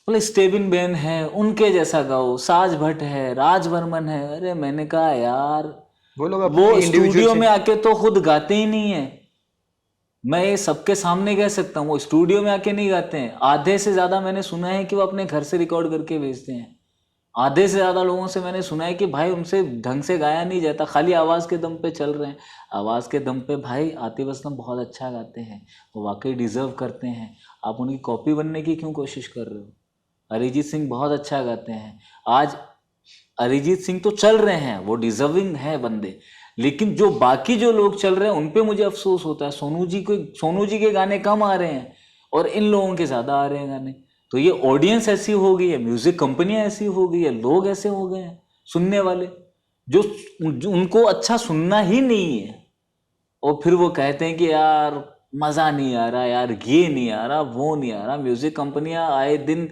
बोले स्टेबिन बेन है, उनके जैसा गाओ, साज भट्ट है, राज बर्मन है। अरे मैंने कहा यार वो लोग वो अपनी स्टूडियो इंडिविजुअल में आके तो खुद गाते ही नहीं है। मैं ये सबके सामने कह सकता हूँ, वो स्टूडियो में आके नहीं गाते हैं। आधे से ज्यादा मैंने सुना है कि वो अपने घर से रिकॉर्ड करके भेजते हैं। आधे से ज्यादा लोगों से मैंने सुना है कि भाई उनसे ढंग से गाया नहीं जाता, खाली आवाज के दम पे चल रहे हैं। आवाज के दम पे भाई आतिफ असलम बहुत अच्छा गाते हैं, वो वाकई डिजर्व करते हैं। आप उनकी कॉपी बनने की क्यों कोशिश कर रहे हो? अरिजीत सिंह बहुत अच्छा गाते हैं। आज अरिजीत सिंह तो चल रहे हैं, वो डिजर्विंग है बंदे, लेकिन जो बाकी जो लोग चल रहे हैं उन पे मुझे अफसोस होता है। सोनू जी के गाने कम आ रहे हैं और इन लोगों के ज़्यादा आ रहे हैं गाने। तो ये ऑडियंस ऐसी हो गई है, म्यूजिक कंपनियां ऐसी हो गई है, लोग ऐसे हो गए हैं सुनने वाले, जो उनको अच्छा सुनना ही नहीं है। और फिर वो कहते हैं कि यार मज़ा नहीं आ रहा, यार ये नहीं आ रहा, वो नहीं आ रहा। म्यूजिक कंपनियां आए दिन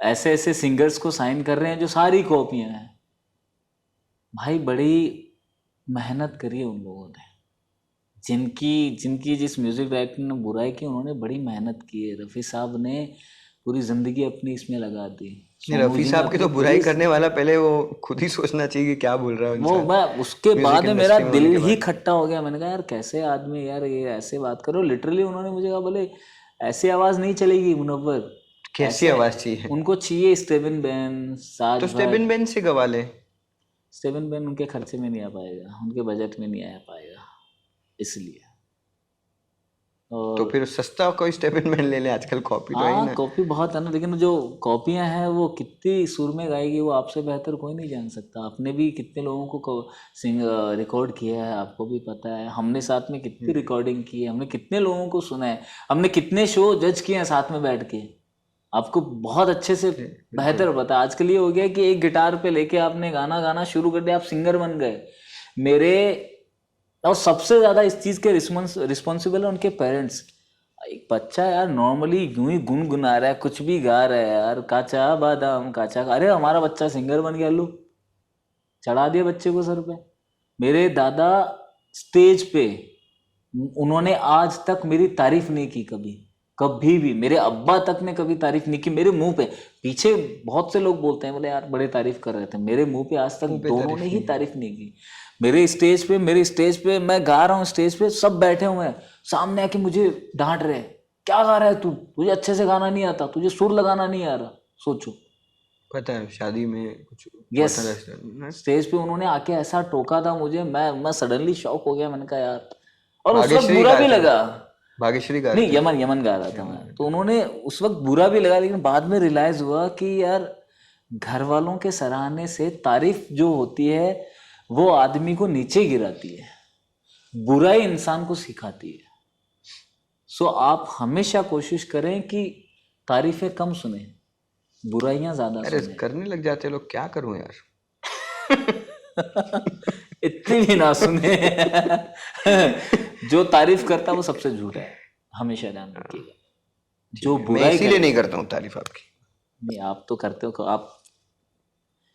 ऐसे ऐसे सिंगर्स को साइन कर रहे हैं जो सारी कॉपियां हैं। भाई बड़ी मेहनत करी है उन लोगों ने, जिनकी जिस म्यूजिक डायरेक्टर ने बुराई की, उन्होंने बड़ी मेहनत की है। रफ़ी साहब ने पूरी जिंदगी अपनी इसमें लगा दी। नहीं, सोनू रफी जी ने साहब की अपनी तो बुराई पूरी, करने वाला पहले वो खुद ही सोचना चाहिए कि क्या बोल रहा है वो इंसान। मैं उसके म्यूजिक बाद में मेरा इंडस्ट्री में होने दिल के ही बाद खट्टा हो गया। मैंने कहा यार कैसे आदमी, यार ये ऐसे बात करो। लिटरली उन्होंने मुझे कहा बोले ऐसी आवाज़ नहीं चलेगी मुनव्वर, कैसी ऐसे आवाज चाहिए? उनको चाहिए स्टेबिन बेन, तो साज स्टेबिन भट्ट। बेन से गवा ले। स्टेबिन बेन उनके खर्चे में नहीं आ पाएगा, उनके बजट में नहीं आ पाएगा, इसलिए। तो और फिर सस्ता कोई स्टेबिन बेन ले ले, आजकल कॉपी तो है ही हाँ ना। कॉपी बहुत है ना, लेकिन जो कॉपियां हैं वो कितनी सुर में गाएगी वो आपसे बेहतर कोई नहीं जान सकता। आपने भी कितने लोगों को सिंग रिकॉर्ड किया है, आपको भी पता है। हमने साथ में कितनी रिकॉर्डिंग की है, हमने कितने लोगों को सुना है, हमने कितने शो जज किए हैं साथ में बैठ के, आपको बहुत अच्छे से बेहतर पता है। आजकल ये हो गया कि एक गिटार पे लेके आपने गाना गाना शुरू कर दिया, आप सिंगर बन गए। मेरे और सबसे ज्यादा इस चीज के रिस्पॉन्सिबल है उनके पेरेंट्स। एक बच्चा यार नॉर्मली यूं ही गुनगुना रहा है, कुछ भी गा रहा है यार, काचा बादाम काचा, अरे हमारा बच्चा सिंगर बन गया, लो चढ़ा दिया बच्चे को सर पे। मेरे दादा स्टेज पे, उन्होंने आज तक मेरी तारीफ नहीं की कभी, कभी भी। मेरे अब्बा तक ने कभी तारीफ नहीं की मेरे मुंह पे। पीछे बहुत से लोग बोलते हैं बोले यार बड़े तारीफ कर रहे थे, मेरे मुंह पे आज तक दोनों ने ही तारीफ नहीं की। मेरे स्टेज पे मैं गा रहा हूँ, स्टेज पे सब बैठे हुए हैं, सामने आके मुझे डांट रहे हैं, क्या गा रहा है तू, तुझे अच्छे से गाना नहीं आता, तुझे सुर लगाना नहीं आ रहा। सोचो। पता है शादी में कुछ यस, होता रहता है। स्टेज पे उन्होंने आके ऐसा टोका था मुझे, मैं सडनली शॉक हो गया। मैंने कहा यार, और उस वक्त भाग्यश्री बुरा गा भी रहे थे, लगा। भाग्यश्री गा नहीं, रहे थे। यमन गा रहा था मैं, तो उन्होंने उस वक्त बुरा भी लगा, लेकिन बाद में रियलाइज हुआ कि यार घर वालों के सराहने से तारीफ जो होती है वो आदमी को नीचे गिराती है, बुराई इंसान को सिखाती है। सो आप हमेशा कोशिश करें कि तारीफें कम सुने, बुराइयां ज्यादा अरे सुने। करने लग जाते लोग, क्या करूं यार। इतनी भी ना सुने। जो तारीफ करता है वो सबसे झूठा है, हमेशा ध्यान रखिएगा। जो मैं बुराई इसीलिए करे, नहीं करता हूँ तारीफ आपकी। नहीं आप तो करते हो, आप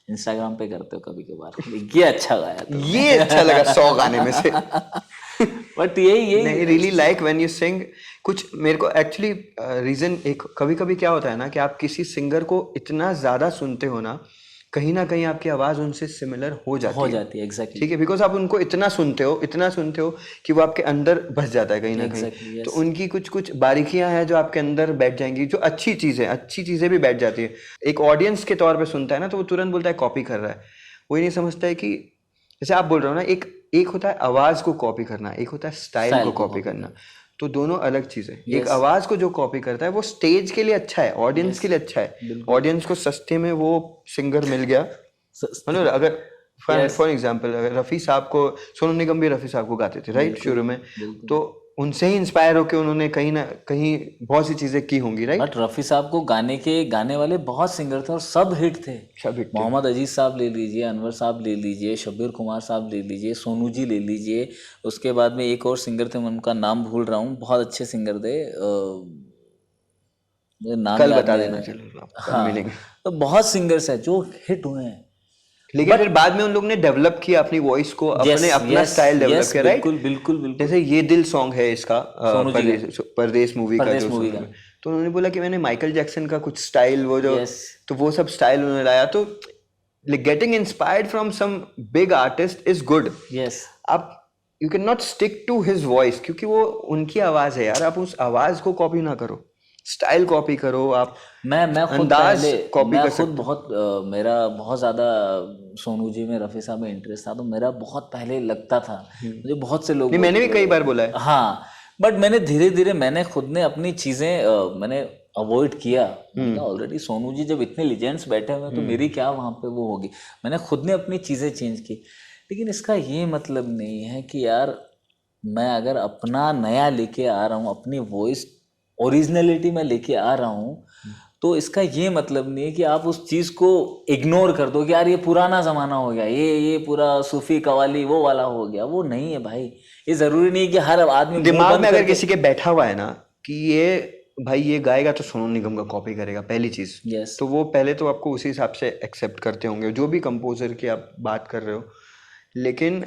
इंस्टाग्राम पे करते हो कभी कभार, ये अच्छा गाया तो। ये अच्छा लगा 100 गाने में से। बट यही नहीं, really like when you sing. कुछ मेरे को एक्चुअली रीजन, एक कभी कभी क्या होता है ना कि आप किसी सिंगर को इतना ज्यादा सुनते हो ना, कहीं ना कहीं आपकी आवाज उनसे सिमिलर हो जाती है। एग्जैक्टली। ठीक है, बिकॉज आप उनको इतना सुनते हो कि वो आपके अंदर बस जाता है कहीं ना कहीं। Exactly, yes. तो उनकी कुछ कुछ बारीकियां हैं जो आपके अंदर बैठ जाएंगी, जो अच्छी चीजें भी बैठ जाती है। एक ऑडियंस के तौर पे सुनता है ना, तो वो तुरंत बोलता है कॉपी कर रहा है। वो ये नहीं समझता है कि जैसे आप बोल रहे हो ना, एक एक होता है आवाज को कॉपी करना, एक होता है स्टाइल स्टाइल को को कॉपी कॉपी करना। तो दोनों अलग चीजें। एक यस आवाज को जो कॉपी करता है वो स्टेज के लिए अच्छा है, ऑडियंस यस के लिए अच्छा है। बिल्कुल ऑडियंस को सस्ते में वो सिंगर मिल गया, मतलब अगर यस फॉर एग्जाम्पल अगर रफ़ी साहब को, सोनू निगम भी रफ़ी साहब को गाते थे राइट बिल्कुल शुरू में, बिल्कुल। तो उनसे ही इंस्पायर होकर उन्होंने कहीं ना कहीं बहुत सी चीजें की होंगी राइट। बट रफ़ी साहब को गाने वाले बहुत सिंगर थे और सब हिट थे। सब हिट थे। मोहम्मद अजीज साहब ले लीजिए, अनवर साहब ले लीजिए, शब्बीर कुमार साहब ले लीजिए, सोनू जी ले लीजिए। उसके बाद में एक और सिंगर थे, मैं उनका नाम भूल रहा हूँ, बहुत अच्छे सिंगर थे, मुझे नाम कल याद बता नहीं आ देना, रहा है। चलो आप कल हाँ, मिलेंगे। तो बहुत सिंगर्स हैं जो हिट हुए हैं। लेकिन बट फिर बाद में उन लोग ने डेवलप किया अपनी वॉइस को, यस अपना यस स्टाइल डेवलप यस किया राइट। बिल्कुल बिल्कुल बिल्कुल। जैसे ये दिल सॉन्ग है इसका, सोनू जी का, परदेश मूवी का परदेश जो मूवी का। सॉन्ग है, तो उन्होंने बोला कि मैंने माइकल जैक्सन का कुछ स्टाइल वो जो, यस तो वो सब स्टाइल उन्होंने लाया। तो getting inspired from some big artist is good. Yes आप you can not stick to his voice, क्योंकि वो उनकी आवाज है यार, आप उस आवाज को कॉपी ना करो, स्टाइल कॉपी करो, आप मैं खुद अंदाज पहले, कॉपी मैं कर खुद सकते हो। बहुत मेरा बहुत ज़्यादा सोनू जी में, रफ़ी साहब में इंटरेस्ट था, तो मेरा बहुत पहले लगता था। मुझे बहुत से लोग नहीं, मैंने बोलते भी कई बार बोला है। थे हाँ, बट मैंने धीरे धीरे मैंने खुद ने अपनी चीज़ें मैंने अवॉइड किया। मैंने कहा ऑलरेडी सोनू जी जब इतने लीजेंड्स बैठे हुए हैं तो मेरी क्या वहाँ पे वो होगी। मैंने खुद ने अपनी चीज़ें चेंज की। लेकिन इसका ये मतलब नहीं है कि यार मैं अगर अपना नया लेके आ रहा हूँ, अपनी वॉइस ओरिजिनलिटी में लेके आ रहा हूँ, तो इसका ये मतलब नहीं है कि आप उस चीज़ को इग्नोर कर दो कि यार ये पुराना ज़माना हो गया, ये पूरा सूफी कवाली वो वाला हो गया। वो नहीं है भाई। ये ज़रूरी नहीं है कि हर आदमी मुंह दिमाग बंद में अगर करके। किसी के बैठा हुआ है ना कि ये भाई ये गाएगा तो सोनू निगम का कॉपी करेगा, पहली चीज, यस तो वो पहले तो आपको उसी हिसाब से एक्सेप्ट करते होंगे जो भी कंपोजर की आप बात कर रहे हो, लेकिन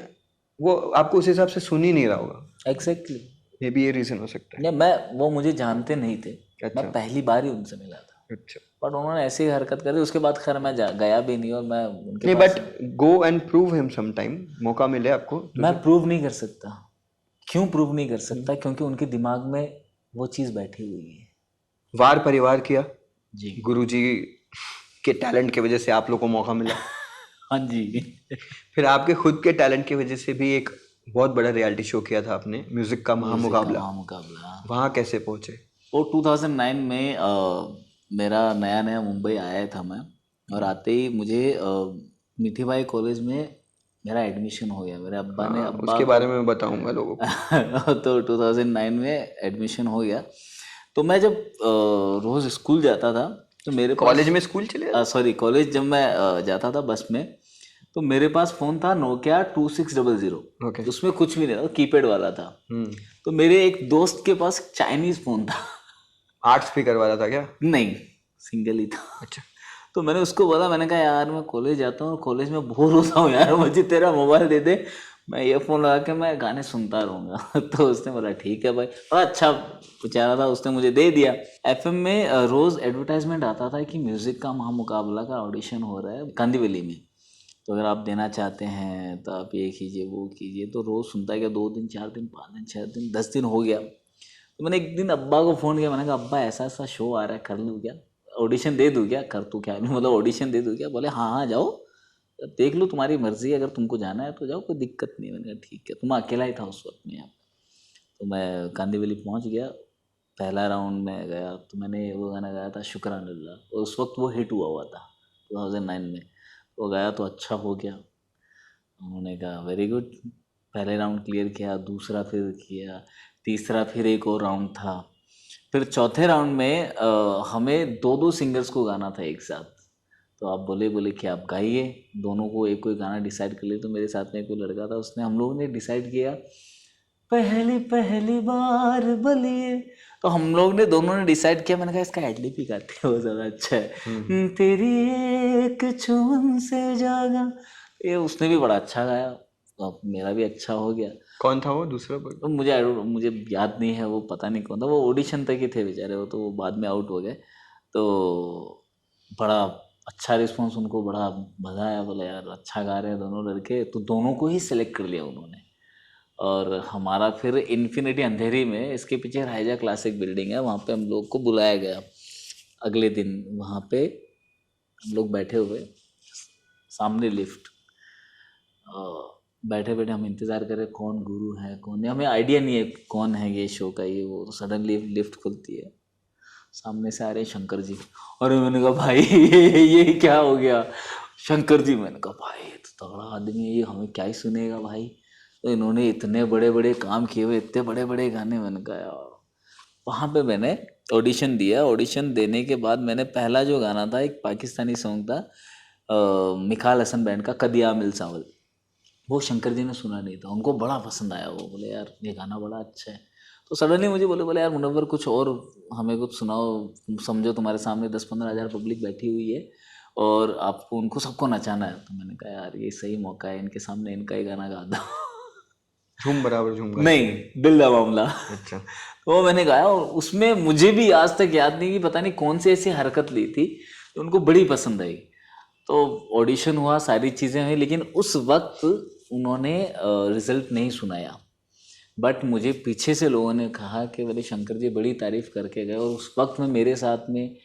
वो आपको उस हिसाब से सुन ही नहीं रहा होगा। एग्जैक्टली। मे भी ये रीजन हो सकता है। या मैं, वो मुझे जानते नहीं थे, मैं अच्छा पहली बार ही उनसे मिला था। अच्छा। बट उन्होंने ऐसी हरकत करी, उसके बाद खैर मैं गया भी नहीं और मैं उनके नहीं पास। But go and prove him some time, मौका मिले आपको तो मैं प्रूव नहीं कर सकता। क्यों प्रूव नहीं कर सकता? क्योंकि उनके दिमाग में वो चीज़ बैठी हुई है। वार परिवार किया, जी गुरुजी के टैलेंट की वजह से आप लोग को मौका मिला। हाँ जी। फिर आपके खुद के टैलेंट की वजह से भी एक बहुत बड़ा रियलिटी शो किया था आपने, म्यूजिक का म्यूजिक का महामुकाबला। महामुकाबला। वहां कैसे पहुंचे? वो 2009 में मेरा नया नया मुंबई आया था मैं, और आते ही मुझे मिठी बाई कॉलेज में मेरा एडमिशन हो गया। मेरे अब्बा ने, हाँ, अब्बा उसके को बारे में मैं बताऊंगा लोगों को। तो 2009 में एडमिशन हो गया। तो मैं जब रोज़ स्कूल जाता था तो मेरे पास, कॉलेज में स्कूल चले सॉरी कॉलेज जब मैं जाता था बस में, तो मेरे पास फ़ोन था नोकिया 2600। ओके। उसमें कुछ भी नहीं था, कीपैड वाला था। हम्म। तो मेरे एक दोस्त के पास चाइनीज़ फ़ोन था। 8 स्पीकर वाला था क्या? नहीं, सिंगल ही था। अच्छा। तो मैंने उसको बोला, मैंने कहा यार मैं कॉलेज जाता हूँ और कॉलेज में बोर होता हूँ यार, मुझे तेरा मोबाइल दे दे, मैं ईयरफोन लगा के मैं गाने सुनता रहूँगा। तो उसने बोला ठीक है भाई, बड़ा अच्छा बेचारा था, उसने मुझे दे दिया। एफएम में रोज़ एडवर्टाइजमेंट आता था कि म्यूज़िक का महामुकाबला का ऑडिशन हो रहा है कांदिवली में, तो अगर आप देना चाहते हैं तो आप ये कीजिए वो कीजिए। तो रोज़ सुनता गया, 2 दिन 4 दिन 5 दिन 6 दिन 10 दिन हो गया। तो मैंने एक दिन अब्बा को फ़ोन किया, मैंने कहा अब्बा ऐसा ऐसा शो आ रहा है, कर लूँ क्या, ऑडिशन दे दूँ क्या, कर तू क्या, मतलब ऑडिशन दे दूँ क्या? बोले हाँ हाँ जाओ, देख लो तुम्हारी मर्ज़ी है, अगर तुमको जाना है तो जाओ, कोई दिक्कत नहीं है। मैंने कहा ठीक है। तो मैं अकेला ही था उस वक्त में यहाँ। तो मैं कांदिवली पहुँच गया, पहला राउंड में गया तो मैंने वो गाना गाया था शुक्रानुल्लाह, और उस वक्त वो हिट हुआ था 2009 में। वो गाया तो अच्छा हो गया। उन्होंने कहा वेरी गुड, पहले राउंड क्लियर किया, दूसरा फिर किया, तीसरा फिर एक और राउंड था। फिर चौथे राउंड में हमें 2-2 सिंगर्स को गाना था एक साथ। तो आप बोले कि आप गाइए, दोनों को एक कोई गाना डिसाइड कर लिए। तो मेरे साथ में कोई लड़का था, उसने, हम लोग ने डिसाइड किया पहली पहली बार बलिए। तो हम लोग ने दोनों ने डिसाइड किया, मैंने कहा इसका एडलिप ही गाते हैं, वो ज़्यादा अच्छा है। तेरी एक चुमन से जागा, ये उसने भी बड़ा अच्छा गाया, तो मेरा भी अच्छा हो गया। कौन था वो दूसरा बोल? तो मुझे याद नहीं है, वो पता नहीं कौन था, वो ऑडिशन तक ही थे बेचारे, वो तो बाद में आउट हो गए। तो बड़ा अच्छा रिस्पॉन्स, उनको बड़ा मज़ा आया, बोला यार अच्छा गा रहे हैं दोनों लड़के। तो दोनों को ही सिलेक्ट कर लिया उन्होंने। और हमारा फिर इन्फिनिटी अंधेरी में, इसके पीछे राइजा क्लासिक बिल्डिंग है, वहाँ पे हम लोग को बुलाया गया। अगले दिन वहाँ पे हम लोग बैठे हुए, सामने लिफ्ट, बैठे बैठे हम इंतज़ार कर रहे कौन गुरु है कौन नहीं, हमें आइडिया नहीं है कौन है ये शो का ये वो। तो सडनली लिफ्ट खुलती है, सामने से आ रहे शंकर जी। और मैंने कहा भाई ये क्या हो गया शंकर जी। मैंने कहा भाई ये तो तगड़ा आदमी है, ये हमें क्या ही सुनेगा भाई। तो इन्होंने इतने बड़े बड़े काम किए हुए, इतने बड़े बड़े गाने। मैंने कहा यार। वहाँ पे मैंने ऑडिशन दिया। ऑडिशन देने के बाद मैंने पहला जो गाना था एक पाकिस्तानी सॉन्ग था मिखाल हसन बैंड का कदिया मिल सावल। वो शंकर जी ने सुना नहीं था, उनको बड़ा पसंद आया। वो बोले यार ये गाना बड़ा अच्छा है। तो सडनली मुझे बोले यार मुनव्वर कुछ और हमें कुछ सुनाओ, समझो तुम्हारे सामने 10-15 हज़ार पब्लिक बैठी हुई है और आपको उनको सबको नचाना है। तो मैंने कहा यार ये सही मौका है, इनके सामने इनका ही गाना गा दो। झूम बराबर झूम गा। नहीं, दिल दा मामला। अच्छा। तो वो मैंने गाया और उसमें मुझे भी आज तक याद नहीं कि पता नहीं कौन सी ऐसी हरकत ली थी तो उनको बड़ी पसंद आई। तो ऑडिशन हुआ, सारी चीज़ें हुई, लेकिन उस वक्त उन्होंने रिजल्ट नहीं सुनाया। बट मुझे पीछे से लोगों ने कहा कि बोले शंकर जी बड़ी तारीफ़ करके गए। और उस वक्त में मेरे साथ में,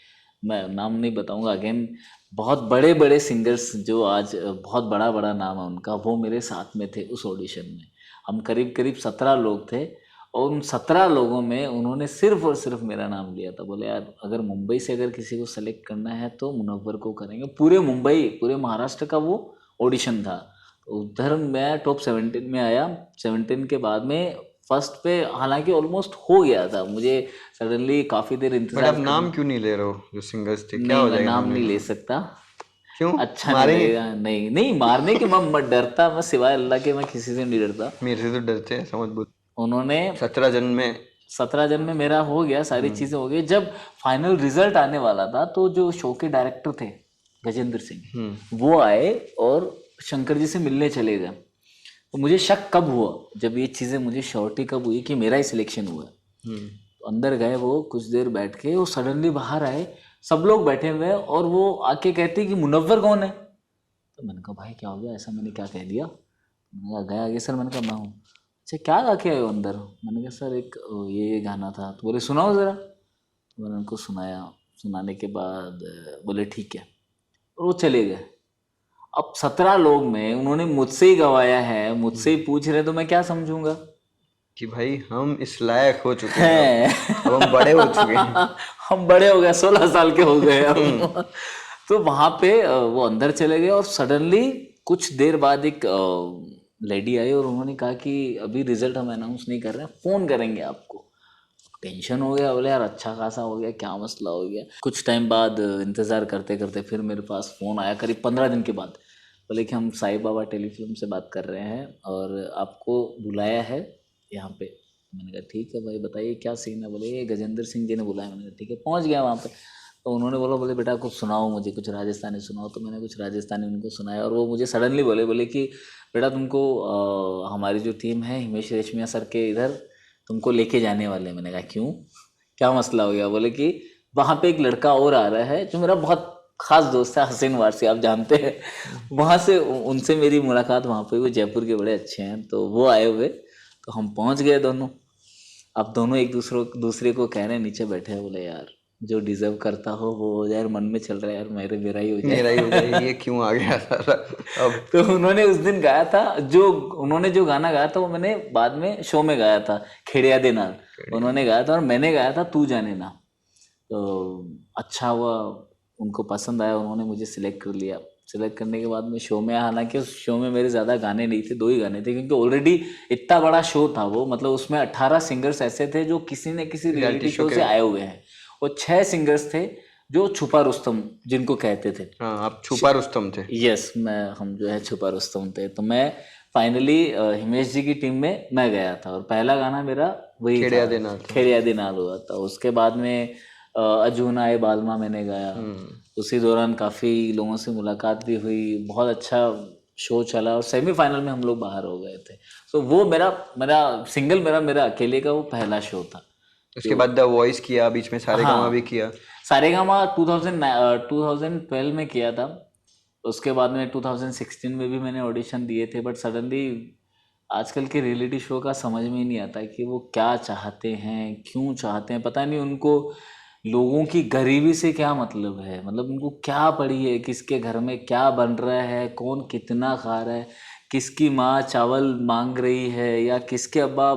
मैं नाम नहीं बताऊंगा अगेन, बहुत बड़े बड़े सिंगर्स जो आज बहुत बड़ा बड़ा नाम है उनका, वो मेरे साथ में थे उस ऑडिशन में। हम करीब करीब 17 लोग थे और उन 17 लोगों में उन्होंने सिर्फ और सिर्फ मेरा नाम लिया था। बोले यार अगर मुंबई से अगर किसी को सेलेक्ट करना है तो मुनव्वर को करेंगे। पूरे मुंबई, पूरे महाराष्ट्र का वो ऑडिशन था। उधर मैं टॉप 17 में आया। 17 के बाद में फर्स्ट पे हालांकि ऑलमोस्ट हो गया था, मुझे सडनली काफ़ी देर बट इंतजार आप नाम क्यों नहीं ले रहे हो जो सिंगर्स थे? क्या नहीं, हो मैं जाएगा नाम नहीं ले सकता। क्यों? अच्छा नहीं मारेंगे? लगेगा। नहीं नहीं, मारने के मैं डरता, मैं सिवाय अल्लाह के मैं किसी से नहीं डरता। मेरे से तो डरते हैं, समझ बुझ। उन्होंने 17 जन में 17 जन में मेरा हो गया, सारी चीज़ें हो गई। जब फाइनल रिजल्ट आने वाला था तो जो शो के डायरेक्टर थे गजेंद्र सिंह, वो आए और शंकर जी से मिलने चले गए। तो मुझे शक कब हुआ, जब ये चीज़ें मुझे श्योरिटी कब हुई कि मेरा ही सिलेक्शन हुआ। तो अंदर गए, वो कुछ देर बैठ के वो सडनली बाहर आए, सब लोग बैठे हुए और वो आके कहते कि मुनव्वर कौन है। तो मैंने कहा भाई क्या हो गया, ऐसा मैंने क्या कह दिया। मैंने कहा गया आगे सर। मैंने कहा मैं हूँ। अच्छा क्या गा के आए हो अंदर? मैंने कहा सर एक ये गाना था। तो बोले सुनाओ ज़रा। तो मैंने उनको सुनाया। सुनाने के बाद बोले ठीक है, और वो चले गए। अब 17 लोग में उन्होंने मुझसे ही गवाया है, मुझसे ही पूछ रहे, तो मैं क्या समझूंगा कि भाई हम इस लायक हो चुके हैं, अब हम बड़े हो चुके हैं। हम बड़े हो गए, 16 साल के हो गए हम। तो वहां पे वो अंदर चले गए और सडनली कुछ देर बाद एक लेडी आई और उन्होंने कहा कि अभी रिजल्ट हम अनाउंस नहीं कर रहे हैं, फ़ोन करेंगे आपको। टेंशन हो गया, बोले यार अच्छा खासा हो गया, क्या मसला हो गया। कुछ टाइम बाद इंतज़ार करते करते फिर मेरे पास फ़ोन आया करीब 15 दिन के बाद। बोले कि हम साईं बाबा टेलीफिल्म से बात कर रहे हैं और आपको बुलाया है यहाँ पे। मैंने कहा ठीक है भाई बताइए क्या सीन है। बोले ये गजेंद्र सिंह जी ने बुलाया। मैंने कहा ठीक है। पहुँच गया वहाँ पे। तो उन्होंने बोले बेटा कुछ सुनाओ, मुझे कुछ राजस्थानी सुनाओ। तो मैंने कुछ राजस्थानी उनको सुनाया और वो मुझे सडनली बोले कि बेटा तुमको हमारी जो टीम है हिमेश रेशमिया सर के इधर तुमको लेके जाने वाले हैं। मैंने कहा क्यों, क्या मसला हो गया? बोले कि वहाँ पे एक लड़का और आ रहा है जो मेरा बहुत खास दोस्त है, हसीन वारसी, आप जानते हैं। वहाँ से उनसे मेरी मुलाकात वहाँ पे, वो जयपुर के बड़े अच्छे हैं, तो वो आए हुए। तो हम पहुँच गए दोनों। अब दोनों एक दूसरे को कह रहे हैं, नीचे बैठे हैं, बोले यार जो डिजर्व करता हो वो हो जाए। मन में चल रहा है यार मेरा ही हो जाए, मेरा ही हो जाए, ये क्यों आ गया सारा अब। तो उन्होंने उस दिन गाया था, उन्होंने जो गाना गाया था वो मैंने बाद में शो में गाया था, खेड़िया दे नाल उन्होंने गाया था और मैंने गाया था तू जाने ना। तो अच्छा हुआ, उनको पसंद आया, उन्होंने मुझे सिलेक्ट कर लिया। सिलेक्ट करने के बाद में शो में, हालांकि उस शो में मेरे ज़्यादा गाने नहीं थे, 2 ही गाने थे, क्योंकि ऑलरेडी इतना बड़ा शो था वो। मतलब उसमें 18 सिंगर्स ऐसे थे जो किसी न किसी रियलिटी शो से आए हुए हैं और 6 सिंगर्स थे जो छुपा रुस्तम जिनको कहते थे। हाँ, आप छुपा रुस्तम थे। यस, हम जो है छुपा रुस्तम थे। तो मैं फाइनली हिमेश जी की टीम में मैं गया था और पहला गाना मेरा वही खेड़िया था, दे नाल। खेड़िया दे नाल हुआ था। उसके बाद में अजूना आए बालमा मैंने गाया। उसी दौरान काफ़ी लोगों से मुलाकात भी हुई, बहुत अच्छा शो चला और सेमीफाइनल में हम लोग बाहर हो गए थे। तो वो मेरा सिंगल मेरा अकेले का वो पहला शो था। उसके बाद द वॉइस किया, बीच में सारेगामा भी किया। सारेगामा 2012 में किया था। उसके बाद में 2016 में भी मैंने ऑडिशन दिए थे। बट सडनली आजकल के रियलिटी शो का समझ में ही नहीं आता कि वो क्या चाहते हैं, क्यों चाहते हैं, पता नहीं उनको लोगों की गरीबी से क्या मतलब है। मतलब उनको क्या पड़ी है, किसके घर में क्या बन रहा है, कौन कितना खा रहा है, किसकी माँ चावल मांग रही है या किसके अब्बा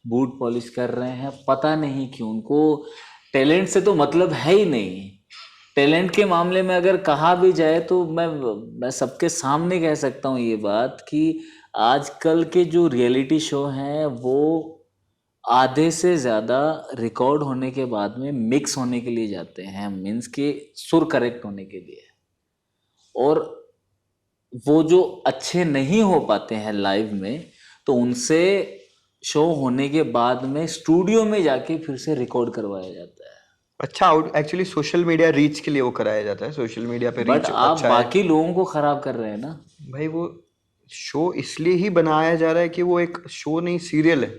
बूट पॉलिश कर रहे हैं, पता नहीं क्यों उनको टैलेंट से तो मतलब है ही नहीं। टैलेंट के मामले में अगर कहा भी जाए तो मैं सबके सामने कह सकता हूँ ये बात कि आजकल के जो रियलिटी शो हैं वो आधे से ज़्यादा रिकॉर्ड होने के बाद में मिक्स होने के लिए जाते हैं, मीन्स के सुर करेक्ट होने के लिए। और वो जो अच्छे नहीं हो पाते हैं लाइव में, तो उनसे शो होने के बाद में स्टूडियो में जाके फिर से रिकॉर्ड करवाया जाता है। अच्छा, एक्चुअली सोशल मीडिया रीच के लिए वो कराया जाता है, सोशल मीडिया पे बट रीच आप अच्छा है। बाकी लोगों को खराब कर रहे हैं ना। भाई वो शो इसलिए ही बनाया जा रहा है कि वो एक शो नहीं, सीरियल है।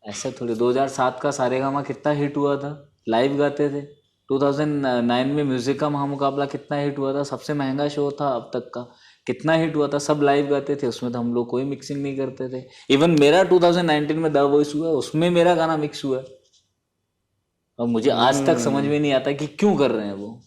ऐसा थोड़ी 2007 का सारेगामा कितना हिट हुआ था, लाइव गाते थे। 2009 में म्यूजिक का महामुकाबला कितना हिट हुआ था, सबसे महंगा शो था अब तक का, कितना हिट हुआ था, सब लाइव गाते थे, उसमें तो हम लोग कोई मिक्सिंग नहीं करते थे। इवन मेरा 2019 में द वॉइस हुआ, उसमें मेरा गाना मिक्स हुआ, और मुझे आज तक समझ में नहीं आता कि क्यों कर रहे हैं वो।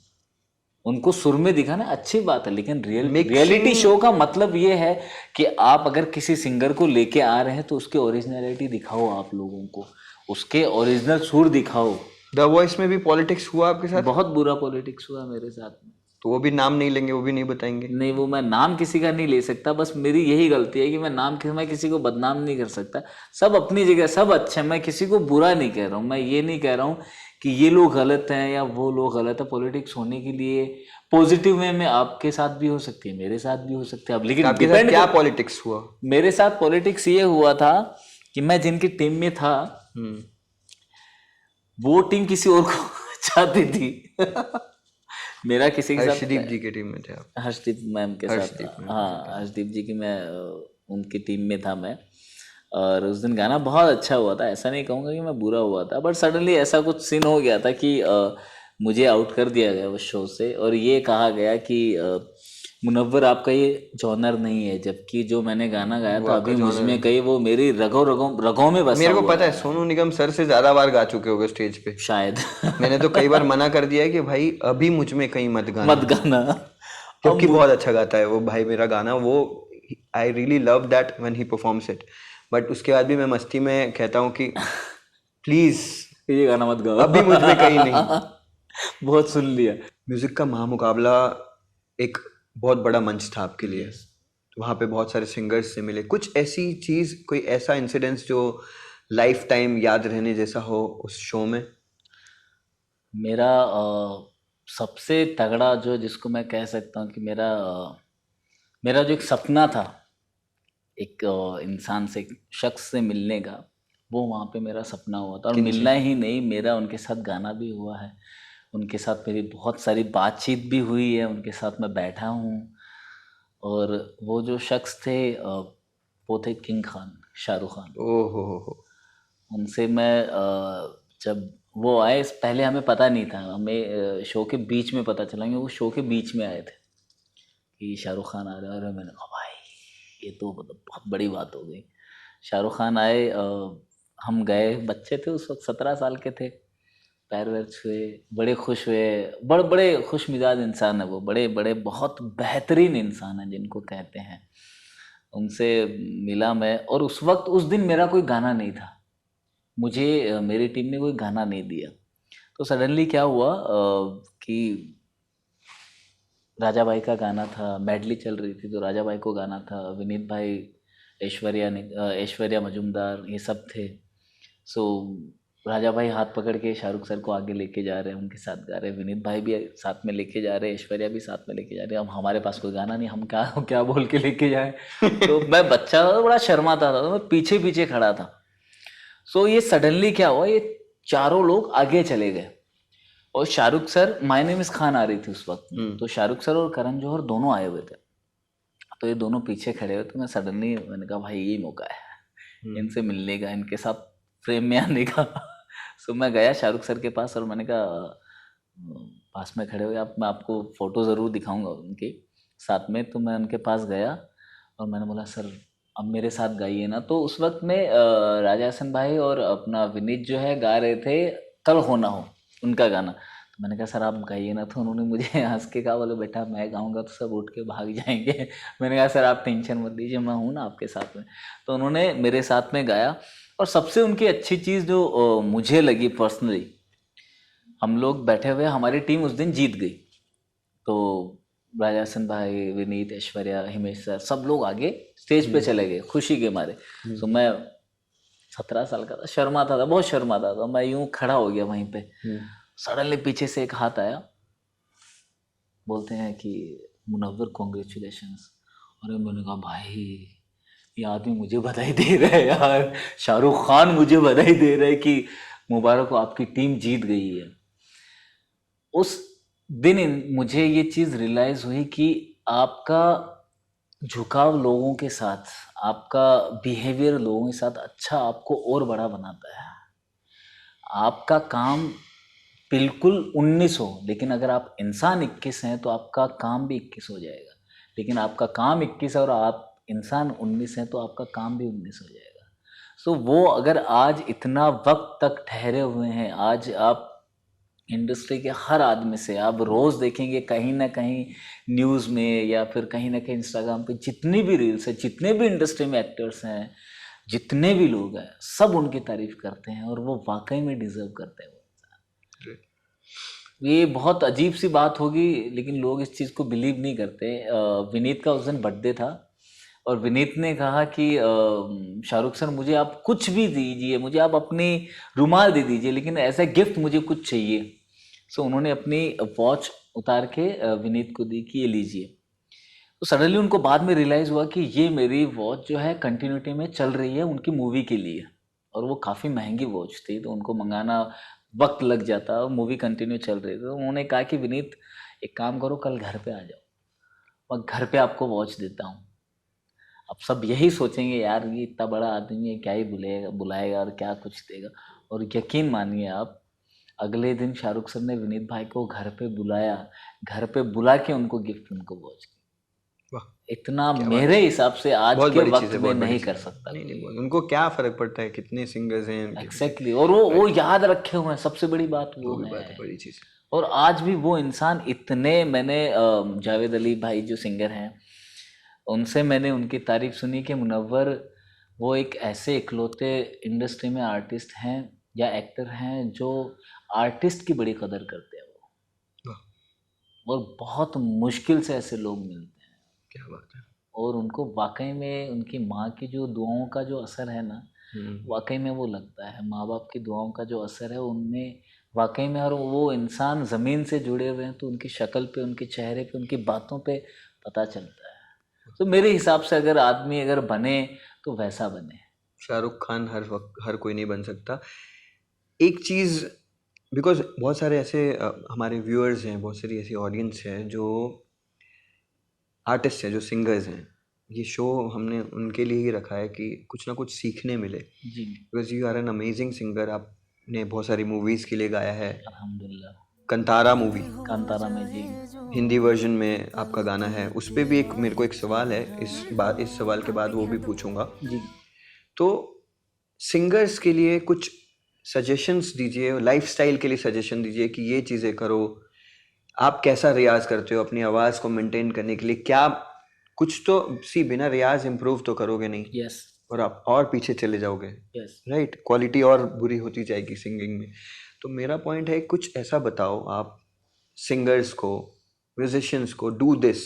उनको सुर में दिखाना अच्छी बात है, लेकिन रियलिटी शो का मतलब ये है कि आप अगर किसी सिंगर को लेके आ रहे हैं तो उसकी ओरिजिनलिटी दिखाओ, आप लोगों को उसके ओरिजिनल सुर दिखाओ। द वॉइस में भी पॉलिटिक्स हुआ आपके साथ? बहुत बुरा पॉलिटिक्स हुआ मेरे साथ में। तो वो भी नाम नहीं लेंगे, वो भी नहीं बताएंगे। नहीं, वो मैं नाम किसी का नहीं ले सकता, बस मेरी यही गलती है कि मैं किसी को बदनाम नहीं कर सकता। सब अपनी जगह सब अच्छे हैं, मैं किसी को बुरा नहीं कह रहा हूँ। मैं ये नहीं कह रहा हूँ कि ये लोग गलत हैं या वो लोग गलत है। पॉलिटिक्स होने के लिए पॉजिटिव वे में आपके साथ भी हो सकती है, मेरे साथ भी हो सकती है। अब लेकिन आपके साथ क्या पॉलिटिक्स हुआ? मेरे साथ पॉलिटिक्स ये हुआ था कि मैं जिनकी टीम में था वो टीम किसी और को चाहती थी। मेरा किसी के साथ, हर्षदीप जी की टीम में थे आप? हर्षदीप मैम के साथ, हाँ हर्षदीप जी की, मैं उनकी टीम में था मैं। और उस दिन गाना बहुत अच्छा हुआ था, ऐसा नहीं कहूँगा कि मैं बुरा हुआ था, बट सडनली ऐसा कुछ सीन हो गया था कि मुझे आउट कर दिया गया उस शो से, और ये कहा गया कि मुनव्वर आपका ये जॉनर नहीं है, जबकि जो मैंने गाना गाया था अभी मुझ में कहीं वो मेरी रगों में बसा मेरे को हुआ पता है सोनू निगम सर से ज्यादा बार गा चुके होगे स्टेज पे शायद। मैंने तो कई बार मना कर दिया है कि भाई अभी मुझ में कहीं मत गाना, मत गाना। क्योंकि बहुत अच्छा गाता है वो भाई मेरा गाना, वो I really love that when he performs it. But उसके बाद भी मैं मस्ती में कहता हूँ कि प्लीज ये गाना मत गाओ, अभी मुझ में कहीं नहीं। बहुत सुन लिया। म्यूजिक का महामुकाबला एक बहुत बड़ा मंच था आपके लिए, वहाँ पे बहुत सारे सिंगर्स से मिले। कुछ ऐसी चीज, कोई ऐसा इंसिडेंस जो लाइफ टाइम याद रहने जैसा हो उस शो में? मेरा सबसे तगड़ा जो, जिसको मैं कह सकता हूँ कि मेरा जो एक सपना था एक इंसान से, एक शख्स से मिलने का, वो वहाँ पे मेरा सपना हुआ था। और मिलना ही नहीं, मेरा उनके साथ गाना भी हुआ है, उनके साथ मेरी बहुत सारी बातचीत भी हुई है, उनके साथ मैं बैठा हूँ। और वो जो शख्स थे वो थे किंग खान, शाहरुख खान। ओहो। उनसे मैं जब वो आए, पहले हमें पता नहीं था, हमें शो के बीच में पता चला कि वो शो के बीच में आए थे कि शाहरुख खान आ रहे हैं। और मैंने कहा भाई ये तो मतलब बहुत बड़ी बात हो गई। शाहरुख खान आए, हम गए, बच्चे थे उस वक्त, 17 साल के थे, पैर वैर छुए, बड़े खुश हुए। बड़े खुश मिजाज इंसान है वो, बड़े बड़े बहुत बेहतरीन इंसान है जिनको कहते हैं। उनसे मिला मैं, और उस वक्त उस दिन मेरा कोई गाना नहीं था, मुझे मेरी टीम ने कोई गाना नहीं दिया। तो सडनली क्या हुआ कि राजा भाई का गाना था, मेडली चल रही थी, तो राजा भाई को गाना था, विनीत भाई, ऐश्वर्या मजुमदार, ये सब थे। सो राजा भाई हाथ पकड़ के शाहरुख सर को आगे लेके जा रहे हैं, उनके साथ गा रहे हैं, विनीत भाई भी साथ में लेके जा रहे हैं, ऐश्वर्या भी साथ में लेके जा रहे हैं। अब हमारे पास कोई गाना नहीं, हम क्या क्या बोल के लेके जाए। तो मैं बच्चा था, बड़ा शर्माता था, तो मैं पीछे पीछे खड़ा था। सो ये सडनली क्या हुआ, ये चारों लोग आगे चले गए, और Shahrukh sir, my name is Khan आ रही थी उस वक्त, तो शाहरुख सर और करण जौहर दोनों आए हुए थे, तो ये दोनों पीछे खड़े हुए। तो मैंने कहा भाई यही मौका है इनसे मिलने का, इनके साथ फ्रेम में आने का। सो मैं गया शाहरुख सर के पास, और मैंने कहा पास में खड़े हुए आप, मैं आपको फ़ोटो ज़रूर दिखाऊंगा उनके साथ में। तो मैं उनके पास गया और मैंने बोला सर अब मेरे साथ गाइए ना। तो उस वक्त में राजा हसन भाई और अपना विनीत जो है गा रहे थे कल हो ना हो, उनका गाना। तो मैंने कहा सर आप गाइए ना, तो उन्होंने मुझे हंस के कहा, बोले बेटा मैं गाऊंगा तो सब उठ के भाग जाएंगे। मैंने कहा सर आप टेंशन मत लीजिए, मैं हूँ ना आपके साथ में। तो उन्होंने मेरे साथ में गाया। और सबसे उनकी अच्छी चीज़ जो मुझे लगी पर्सनली, हम लोग बैठे हुए, हमारी टीम उस दिन जीत गई, तो राजासन भाई, विनीत, ऐश्वर्या, हिमेश सर, सब लोग आगे स्टेज पे चले गए खुशी के मारे। तो मैं 17 साल का था, शर्माता था, बहुत शर्माता था, मैं यूं खड़ा हो गया वहीं पे। सडनली पीछे से एक हाथ आया, बोलते हैं कि मुनव्वर कॉन्ग्रेचुलेशंस। अरे मैंने कहा भाई ये आदमी मुझे बधाई दे रहा है यार, शाहरुख खान मुझे बधाई दे रहा है कि मुबारक हो आपकी टीम जीत गई है। उस दिन मुझे ये चीज़ रियलाइज हुई कि आपका झुकाव लोगों के साथ, आपका बिहेवियर लोगों के साथ अच्छा आपको और बड़ा बनाता है। आपका काम बिल्कुल 19 हो, लेकिन अगर आप इंसान 21 हैं तो आपका काम भी 21 हो जाएगा। लेकिन आपका काम 21 है और आप इंसान 19 हैं तो आपका काम भी 19 हो जाएगा। सो वो अगर आज इतना वक्त तक ठहरे हुए हैं, आज आप इंडस्ट्री के हर आदमी से आप रोज़ देखेंगे कहीं ना कहीं न्यूज़ में या फिर कहीं ना कहीं इंस्टाग्राम पे, जितनी भी रील्स है, जितने भी इंडस्ट्री में एक्टर्स हैं, जितने भी लोग हैं, सब उनकी तारीफ करते हैं और वो वाकई में डिजर्व करते हैं। ये बहुत अजीब सी बात होगी लेकिन लोग इस चीज़ को बिलीव नहीं करते। विनीत का उस दिन बर्थडे था और विनीत ने कहा कि शाहरुख सर मुझे आप कुछ भी दीजिए, मुझे आप अपनी रुमाल दे दीजिए, लेकिन ऐसा गिफ्ट मुझे कुछ चाहिए। सो उन्होंने अपनी वॉच उतार के विनीत को दी कि ये लीजिए। तो सडनली उनको बाद में रियलाइज़ हुआ कि ये मेरी वॉच जो है कंटिन्यूटी में चल रही है उनकी मूवी के लिए, और वो काफ़ी महंगी वॉच थी तो उनको मंगाना वक्त लग जाता और मूवी कंटिन्यू चल रही थी। तो उन्होंने कहा कि विनीत एक काम करो, कल घर पे आ जाओ, मैं घर पे आपको वॉच देता हूँ। अब सब यही सोचेंगे यार ये इतना बड़ा आदमी है, क्या ही बुलाएगा बुलाएगा और क्या कुछ देगा। और यकीन मानिए आप, अगले दिन शाहरुख सर ने विनीत भाई को घर पे बुलाया, घर पे बुला के उनको गिफ्ट, उनको वॉच की। इतना मेरे हिसाब से आज के वक्त में नहीं कर सकता। नहीं, उनको क्या फर्क पड़ता है कितने सिंगर्स हैं। एग्जैक्टली, और वो याद रखे हुए हैं, सबसे बड़ी बात वो है, बड़ी चीज। और आज भी वो इंसान इतने, मैंने जावेद अली भाई जो सिंगर हैं उनसे मैंने उनकी तारीफ सुनी कि मुनव्वर वो एक ऐसे इकलौते इंडस्ट्री में आर्टिस्ट हैं या एक्टर हैं जो आर्टिस्ट की बड़ी कदर करते हैं वो, और बहुत मुश्किल से ऐसे लोग मिलते हैं। क्या बात है। और उनको वाकई में उनकी माँ की जो दुआओं का जो असर है ना, वाकई में वो लगता है, माँ बाप की दुआओं का जो असर है उनमें वाकई में। और वो इंसान ज़मीन से जुड़े हुए हैं तो उनकी शक्ल पे, उनके चेहरे पे, उनकी बातों पे पता चलता है। तो मेरे हिसाब से अगर आदमी अगर बने तो वैसा बने। शाहरुख खान हर वक्त हर कोई नहीं बन सकता। एक चीज़, बिकॉज बहुत सारे ऐसे हमारे व्यूअर्स हैं, बहुत सारी ऐसी ऑडियंस है जो आर्टिस्ट हैं, जो सिंगर्स हैं। ये शो हमने उनके लिए ही रखा है कि कुछ ना कुछ सीखने मिले। जी, because you are an amazing singer. आपने बहुत सारी मूवीज़ के लिए गाया है। अल्हम्दुलिल्लाह। कंतारा मूवी, कांतारा में जी, हिंदी वर्जन में आपका गाना है, उस पर भी एक मेरे को एक सवाल है, इस सवाल के बाद वो भी पूछूंगा जी। तो सिंगर्स के लिए कुछ सजेशंस दीजिए, लाइफस्टाइल के लिए सजेशन दीजिए कि ये चीज़ें करो। आप कैसा रियाज करते हो अपनी आवाज़ को मेंटेन करने के लिए? क्या कुछ तो बिना रियाज इम्प्रूव तो करोगे नहीं। यस, और आप और पीछे चले जाओगे। यस। राइट, क्वालिटी और बुरी होती जाएगी सिंगिंग में। तो मेरा पॉइंट है, कुछ ऐसा बताओ आप सिंगर्स को, म्यूजिशियंस को, डू दिस,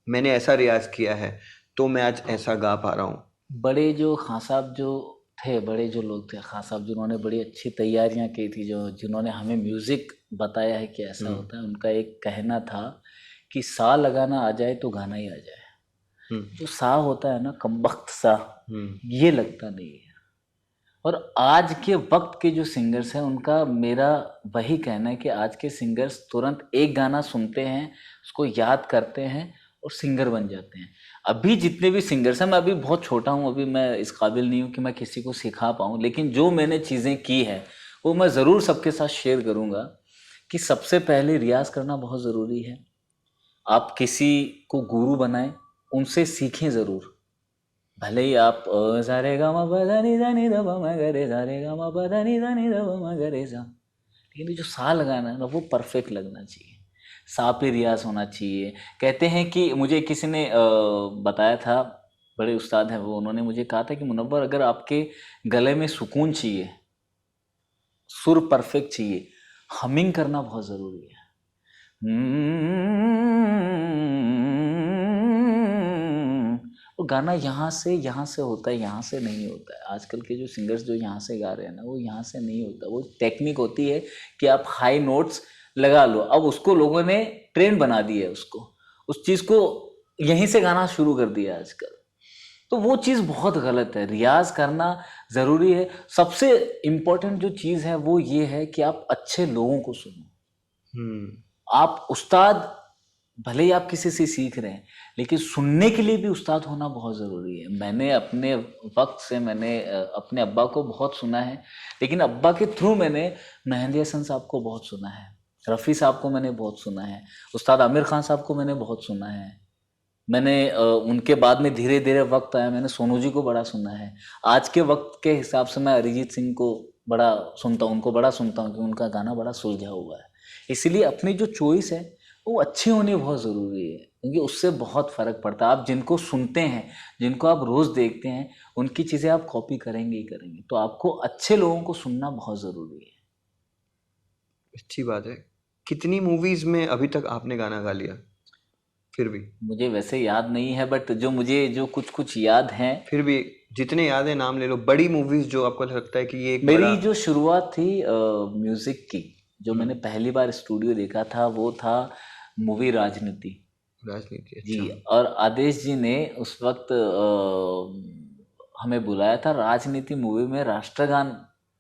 मैंने ऐसा रियाज किया है तो मैं आज ऐसा गा पा रहा हूँ। बड़े जो खान साहब जो थे, बड़े जो लोग थे खान साहब, जिन्होंने बड़ी अच्छी तैयारियां की थी, जो जिन्होंने हमें म्यूज़िक बताया है कि ऐसा होता है, उनका एक कहना था कि सा लगाना आ जाए तो गाना ही आ जाए। जो सा होता है ना, कमबख्त सा, ये लगता नहीं है। और आज के वक्त के जो सिंगर्स हैं उनका मेरा वही कहना है कि आज के सिंगर्स तुरंत एक गाना सुनते हैं, उसको याद करते हैं और सिंगर बन जाते हैं। अभी जितने भी सिंगर्स हैं, मैं अभी बहुत छोटा हूँ, अभी मैं इस काबिल नहीं हूँ कि मैं किसी को सिखा पाऊँ, लेकिन जो मैंने चीज़ें की है वो मैं ज़रूर सबके साथ शेयर करूँगा। कि सबसे पहले रियाज़ करना बहुत ज़रूरी है। आप किसी को गुरु बनाएं, उनसे सीखें ज़रूर। भले ही आप सा रे गा मा पा धा नि धा नि धा पा मा गा रे सा रे गा मा पा धा नि धा नि धा पा मा गा रे सा, लेकिन ये जो सा लगाना है ना वो परफेक्ट लगना चाहिए, सा पे रियाज होना चाहिए। कहते हैं कि मुझे किसी ने बताया था, बड़े उस्ताद हैं वो, उन्होंने मुझे कहा था कि मुनव्वर अगर आपके गले में सुकून चाहिए, सुर परफेक्ट चाहिए, हमिंग करना बहुत ज़रूरी है। वो गाना यहाँ से होता है, यहाँ से नहीं होता है। आजकल के जो सिंगर्स जो यहाँ से गा रहे हैं ना, वो यहाँ से नहीं होता। वो टेक्निक होती है कि आप हाई नोट्स लगा लो। अब उसको लोगों ने ट्रेंड बना दिया है, उसको, उस चीज़ को यहीं से गाना शुरू कर दिया आजकल। तो वो चीज़ बहुत गलत है। रियाज करना ज़रूरी है। सबसे इम्पोर्टेंट जो चीज़ है वो ये है कि आप अच्छे लोगों को सुनो। आप उस्ताद, भले ही आप किसी से सीख रहे हैं, लेकिन सुनने के लिए भी उस्ताद होना बहुत ज़रूरी है। मैंने अपने वक्त से अपने अब्बा को बहुत सुना है, लेकिन अब्बा के थ्रू मैंने मेहंदी हसन साहब को बहुत सुना है, रफ़ी साहब को मैंने बहुत सुना है, उस्ताद आमिर खान साहब को मैंने बहुत सुना है। मैंने उनके बाद में धीरे धीरे वक्त आया, मैंने सोनू जी को बड़ा सुना है। आज के वक्त के हिसाब से मैं अरिजीत सिंह को बड़ा सुनता हूँ, उनको बड़ा सुनता हूँ, कि उनका गाना बड़ा सुलझा हुआ है। इसीलिए अपनी जो चॉइस है वो अच्छी होनी बहुत ज़रूरी है, क्योंकि उससे बहुत फ़र्क पड़ता है। आप जिनको सुनते हैं, जिनको आप रोज़ देखते हैं, उनकी चीज़ें आप कॉपी करेंगे ही करेंगे। तो आपको अच्छे लोगों को सुनना बहुत ज़रूरी है। अच्छी बात है। कितनी मूवीज में अभी तक आपने गाना गा लिया? फिर भी मुझे वैसे याद नहीं है, बट जो कुछ कुछ याद हैं। फिर भी जितने याद है नाम ले लो। बड़ी मूवीज जो आपको लगता है कि ये एक मेरी जो शुरुआत थी म्यूजिक की, जो मैंने पहली बार स्टूडियो देखा था, वो था मूवी राजनीति। राजनीति, जी, अच्छा। और आदेश जी ने उस वक्त हमें बुलाया था। राजनीति मूवी में राष्ट्रगान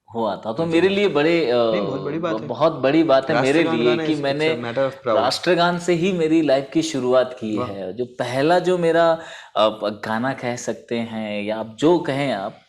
हुआ था, तो मेरे लिए नहीं, बहुत बड़ी बात है। बहुत बड़ी बात है मेरे राष्ट्रगान लिए गाना कि is- it's मैंने a matter of proud। राष्ट्रगान से ही मेरी लाइफ की शुरुआत की वाह। है। जो पहला जो मेरा गाना कह सकते हैं, या आप जो कहें आप,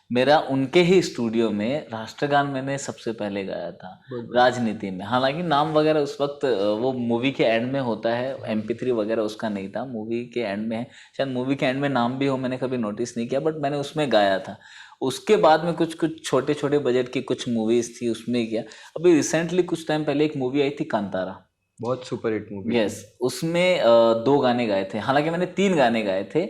मेरा उनके ही स्टूडियो में राष्ट्रगान मैंने सबसे पहले गाया था, राजनीति में। हालांकि नाम वगैरह उस वक्त वो मूवी के एंड में होता है, MP3 वगैरह उसका नहीं था, मूवी के एंड में है। शायद मूवी के एंड में नाम भी हो, मैंने कभी नोटिस नहीं किया, बट मैंने उसमें गाया था। उसके बाद में कुछ कुछ छोटे छोटे बजट की कुछ मूवीज थी, उसमें किया। अभी रिसेंटली कुछ टाइम पहले एक मूवी आई थी कांतारा, बहुत सुपर हिट मूवी। यस, उसमें 2 गाने गाए थे। हालांकि मैंने 3 गाने गाए थे।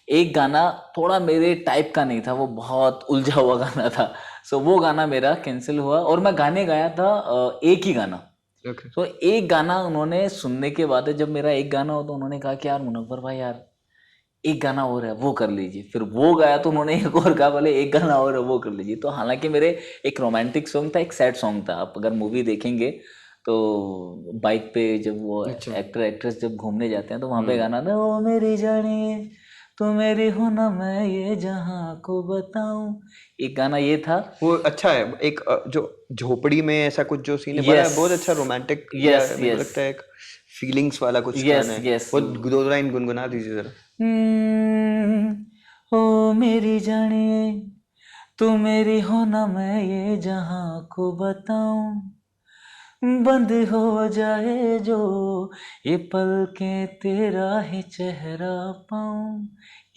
एक गाना थोड़ा मेरे टाइप का नहीं था, वो बहुत उलझा हुआ गाना था, सो वो गाना मेरा कैंसिल हुआ, और मैं गाने गाया था एक ही गाना। ओके। तो एक गाना उन्होंने सुनने के बाद, जब मेरा एक गाना हो तो उन्होंने कहा कि यार मुनव्वर भाई, यार एक गाना और है, वो कर लीजिए। फिर वो गाया तो उन्होंने एक और कहा, बोले एक गाना और है, वो कर लीजिए। तो हालांकि मेरे एक रोमांटिक सॉन्ग था, एक सैड सॉन्ग था। आप अगर मूवी देखेंगे तो बाइक पे जब वो अच्छा। एक्टर एक्ट्रेस जब घूमने जाते हैं, तो वहाँ पे गाना था, ओ मेरी जानिए तो मेरी हो ना, मैं ये जहाँ को बताऊं। एक गाना ये था। वो अच्छा है। एक जो झोपड़ी में ऐसा कुछ जो सीन है, बड़ा यस बहुत अच्छा रोमांटिक, यस मेरे को यस लगता है एक फीलिंग्स वाला कुछ यस गाना है। यस। वो 2 लाइन गुनगुना दीजिए जरा। ओ मेरी जानिए तू मेरी हो ना, मैं ये जहाँ को बताऊं, बंद हो जाए जो ये पलकें तेरा ही चेहरा पाऊं।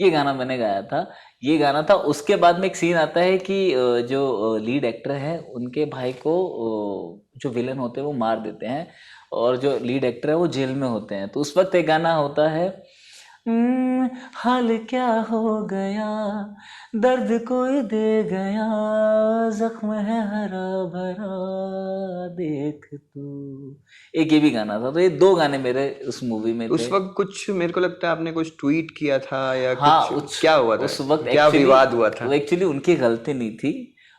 ये गाना मैंने गाया था। ये गाना था। उसके बाद में एक सीन आता है कि जो लीड एक्टर है, उनके भाई को जो विलन होते हैं वो मार देते हैं, और जो लीड एक्टर है वो जेल में होते हैं। तो उस वक्त एक गाना होता है, हाल क्या हो गया, दर्द कोई दे गया, जख्म है हरा भरा, देख तू। एक ये भी गाना था। तो ये 2 गाने मेरे उस मूवी में उस थे। वक्त कुछ मेरे को लगता है आपने कुछ ट्वीट किया था या हाँ, कुछ, क्या हुआ था? उस वक्त क्या विवाद हुआ था? वो एक्चुअली उनकी गलती नहीं थी,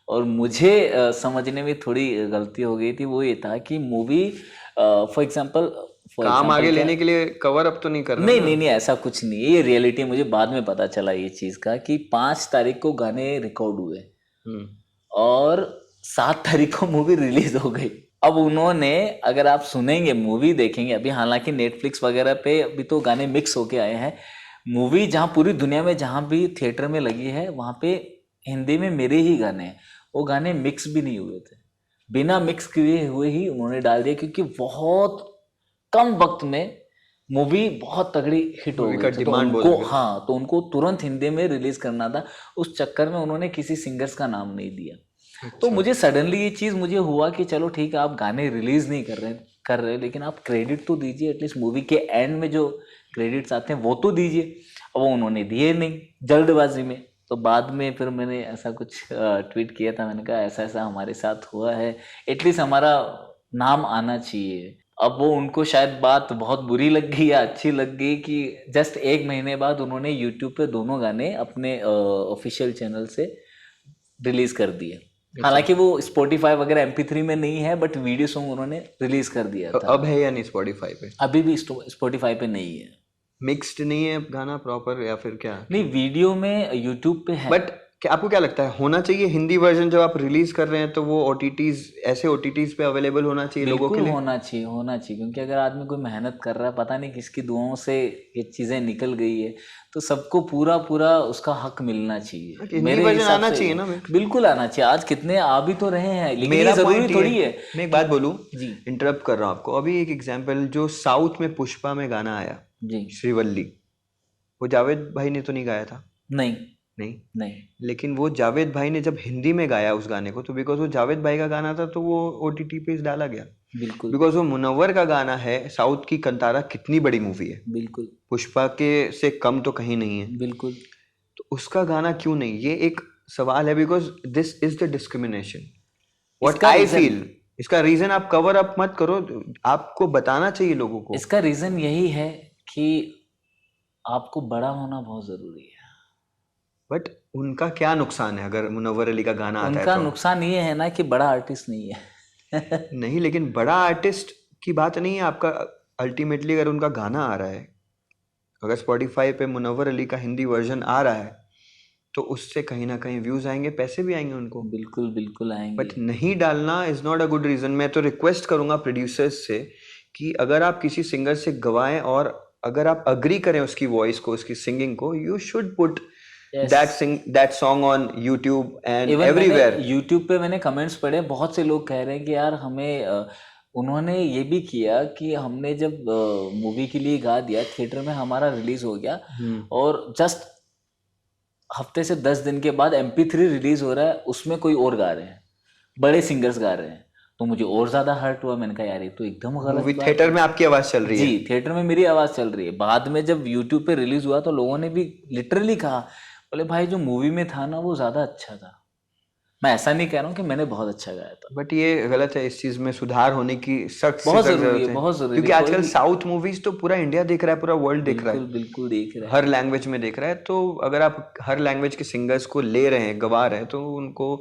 और मुझे समझने में थोड़ी गलती हो गई थी। वो ये था कि मूवी फॉर एग्जाम्पल काम आगे लेने के लिए कवर अप तो नहीं कर रहा नहीं ना? नहीं नहीं, ऐसा कुछ नहीं है। ये रियलिटी मुझे बाद में पता चला ये चीज़ का, कि 5 तारीख को गाने रिकॉर्ड हुए और 7 तारीख को मूवी रिलीज हो गई। अब उन्होंने, अगर आप सुनेंगे, मूवी देखेंगे अभी, हालांकि नेटफ्लिक्स वगैरह पे अभी तो गाने मिक्स होके आए हैं। मूवी जहाँ पूरी दुनिया में जहाँ भी थिएटर में लगी है, वहाँ पे हिंदी में मेरे ही गाने हैं। वो गाने मिक्स भी नहीं हुए थे, बिना मिक्स किए हुए ही उन्होंने डाल दिया, क्योंकि बहुत कम वक्त में मूवी बहुत तगड़ी हिट हो मूवी गई का थी। तो डिमांड बहुत उनको, हो गया। हाँ, तो उनको तुरंत हिंदी में रिलीज करना था। उस चक्कर में उन्होंने किसी सिंगर्स का नाम नहीं दिया। तो मुझे सडनली ये चीज़ मुझे हुआ कि चलो ठीक है, आप गाने रिलीज नहीं कर रहे लेकिन आप क्रेडिट तो दीजिए, एटलीस्ट मूवी के एंड में जो क्रेडिट्स आते हैं वो तो दीजिए। अब वो उन्होंने दिए नहीं, जल्दबाजी में। तो बाद में फिर मैंने ऐसा कुछ ट्वीट किया था, मैंने कहा ऐसा ऐसा हमारे साथ हुआ है, एटलीस्ट हमारा नाम आना चाहिए। अब वो उनको शायद बात बहुत बुरी लग गई या अच्छी लग गई कि जस्ट 1 महीने बाद उन्होंने यूट्यूब पे दोनों गाने अपने ऑफिशियल चैनल से रिलीज कर दिए। हालांकि वो स्पॉटिफाई वगैरह MP3 में नहीं है, बट वीडियो सॉन्ग उन्होंने रिलीज कर दिया था। अब है या नहीं स्पॉटिफाई पे? अभी भी स्पॉटिफाई पे नहीं है। मिक्स्ड नहीं है गाना प्रॉपर, या फिर क्या? नहीं, वीडियो में यूट्यूब पे है। बट आपको क्या लगता है, होना चाहिए हिंदी वर्जन जब आप रिलीज कर रहे हैं तो वो OTTs, ऐसे OTTs पे अवेलेबल होना चाहिए लोगों के लिए? होना चाहिए, क्योंकि अगर आदमी कोई मेहनत कर रहा है, पता नहीं किसकी दुआओं से ये चीजें निकल गई है, तो सबको पूरा पूरा उसका हक मिलना चाहिए। हिंदी वर्जन आना चाहिए ना? बिल्कुल आना चाहिए। आज कितने आ भी तो रहे हैं, लेकिन मेरा ये जरूरी point थोड़ी है। मैं एक बात बोलूं, जी इंटरप्ट कर रहा हूं आपको। अभी एक एग्जांपल, जो साउथ में पुष्पा में गाना आया जी। श्रीवल्ली, वो जावेद भाई ने तो नहीं गाया था? नहीं नहीं। नहीं, लेकिन वो जावेद भाई ने जब हिंदी में गाया उस गाने को, तो बिकॉज वो जावेद भाई का गाना था तो वो OTT पे डाला गया। बिल्कुल बिकॉज वो मुनव्वर का गाना है। साउथ की कंतारा कितनी बड़ी मूवी है, बिल्कुल पुष्पा के से कम तो कहीं नहीं है। बिल्कुल। तो उसका गाना क्यों नहीं, ये एक सवाल है। Because this is the discrimination what इसका आई reason- फील। इसका रीजन आप कवर अप मत करो, आपको बताना चाहिए लोगों को। इसका रीजन यही है कि आपको बड़ा होना बहुत जरूरी है। बट उनका क्या नुकसान है अगर मुनव्वर अली का गाना आता है उनका तो? नुकसान ये है ना कि बड़ा आर्टिस्ट नहीं है। नहीं, लेकिन बड़ा आर्टिस्ट की बात नहीं है आपका। अल्टीमेटली अगर उनका गाना आ रहा है, अगर स्पॉटिफाई पे मुनव्वर अली का हिंदी वर्जन आ रहा है, तो उससे कहीं ना कहीं व्यूज आएंगे, पैसे भी आएंगे उनको। बिल्कुल बिल्कुल आएंगे। बट नहीं डालना is not a good reason. मैं तो रिक्वेस्ट करूंगा प्रोड्यूसर्स से कि अगर आप किसी सिंगर से गवाएं और अगर आप अग्री करें उसकी वॉइस को, उसकी सिंगिंग को, you should put that song on YouTube and everywhere. YouTube पे मैंने कमेंट्स पढ़े, बहुत से लोग कह रहे हैं कि यार हमें उन्होंने ये भी किया कि हमने जब मूवी के लिए गा दिया, थिएटर में हमारा रिलीज हो गया, और जस्ट हफ्ते से 10 दिन के बाद MP3 रिलीज हो रहा है, उसमें कोई और गा रहे हैं, बड़े सिंगर्स गा रहे हैं। तो मुझे और ज्यादा हर्ट हुआ। मैंने कहा यार ये तो एकदम गलत मूवी बात थिएटर है। में आपकी आवाज चल रही है। जी, थिएटर में मेरी आवाज चल रही है। बाद में जब यूट्यूब पे रिलीज हुआ तो लोगों ने भी लिटरली कहा, बोले भाई जो मूवी में था ना वो ज्यादा अच्छा था। मैं ऐसा नहीं कह रहा हूँ कि मैंने बहुत अच्छा गाया था, बट ये गलत है। इस चीज में सुधार होने की सख्त से बहुत सख्त जरूरी जरूरत है, बहुत जरूरी क्योंकि है। आजकल साउथ मूवीज तो पूरा इंडिया देख रहा है, पूरा वर्ल्ड देख रहा बिल्कुल है, बिल्कुल देख रहे हैं। हर लैंग्वेज में देख रहा है। तो अगर आप हर लैंग्वेज के सिंगर्स को ले रहे हैं, गवा रहे हैं, तो उनको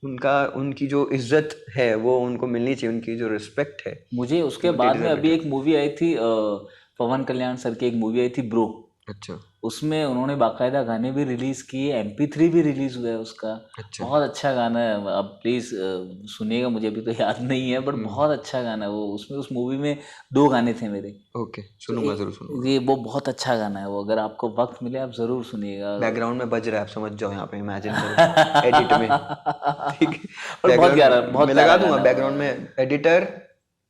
उनकी जो इज्जत है वो उनको मिलनी चाहिए, उनकी जो रिस्पेक्ट है। मुझे उसके बाद में अभी एक मूवी आई थी, पवन कल्याण सर की एक मूवी आई थी ब्रो। अच्छा। उसमें उन्होंने बाकायदा गाने भी रिलीज किए, MP3 भी रिलीज हुआ है उसका। अच्छा। बहुत अच्छा गाना है, आप प्लीज सुनिएगा। मुझे अभी तो याद नहीं है, बट बहुत अच्छा गाना है वो। उसमें उस मूवी में 2 गाने थे मेरे। ओके, सुनूंगा, जरूर सुनूंगा। ये वो बहुत अच्छा गाना है वो, अगर आपको वक्त मिले आप जरूर सुनिएगा। बैकग्राउंड में बज रहा है, आप समझ जाओ, यहाँ पे इमेजिन करो एडिट में। ठीक है, और बहुत प्यारा, बहुत मैं लगा प्यारा दूंगा गाना है। बैकग्राउंड में। एडिटर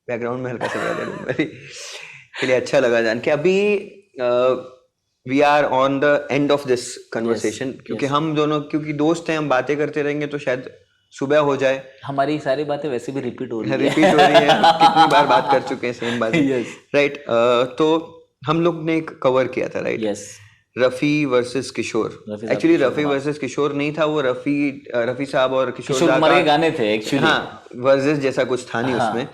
बैकग्राउंड में हल्का सा लगा दूंगा के लिए। अच्छा लगा जान के। अभी we are on the end of this conversation, क्योंकि हम दोनों क्योंकि दोस्त हैं, हम बातें करते रहेंगे तो शायद सुबह हो जाए। हमारी सारी बातें वैसे भी रिपीट हो रही है। रिपीट हो रही है, कितनी बार बात कर चुके हैं सेम बात। Yes. राइट। तो हम लोग ने एक कवर किया था, राइट? यस, रफी वर्सेस किशोर। एक्चुअली रफी वर्सेस किशोर नहीं था वो, रफी साहब और किशोर कुमार के गाने थे एक्चुअली। हाँ, वर्सेस जैसा कुछ था नहीं उसमें,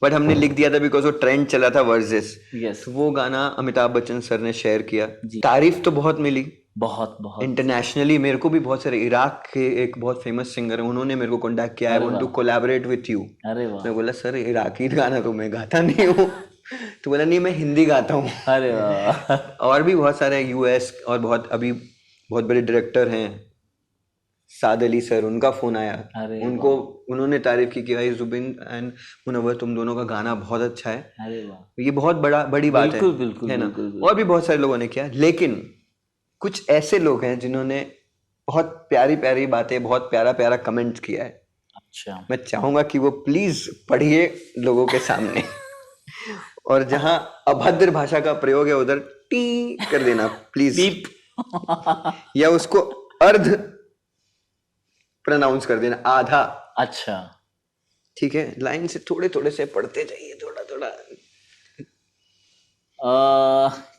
बट हमने लिख दिया था बिकॉज वो ट्रेंड चला था वर्सेस। यस, वो गाना अमिताभ बच्चन सर ने शेयर किया। तारीफ तो बहुत मिली, बहुत बहुत। इंटरनेशनली मेरे को भी बहुत सारे, इराक के एक बहुत फेमस सिंगर है, उन्होंने मेरे को कांटेक्ट किया, I want to collaborate with you. अरे वाह, मैं बोला सर इराकी गाना तो मैं गाता नहीं हूँ। तो बोला नहीं, मैं हिंदी गाता हूँ। अरे वाह। और भी बहुत सारे US और बहुत अभी बहुत बड़े डायरेक्टर हैं, साद अली सर, उनका फोन आया, उनको उन्होंने तारीफ की कि भाई जुबिन एंड मुनव्वर तुम दोनों का गाना बहुत अच्छा है। अरे वाह, ये बहुत बड़ी बात है, बिल्कुल है ना? बिल्कुल। और भी बहुत सारे लोगों ने किया, लेकिन कुछ ऐसे लोग हैं जिन्होंने बहुत प्यारी प्यारी बातें, बहुत प्यारा प्यारा कमेंट किया है। अच्छा, मैं चाहूंगा कि वो प्लीज पढ़िए लोगों के सामने और जहां अभद्र भाषा का प्रयोग है उधर टी कर देना प्लीज, या उसको अर्ध प्रोनाउंस कर देना, आधा। अच्छा, ठीक है, लाइन से थोड़े थोड़े से पढ़ते जाइए, थोड़ा थोड़ा।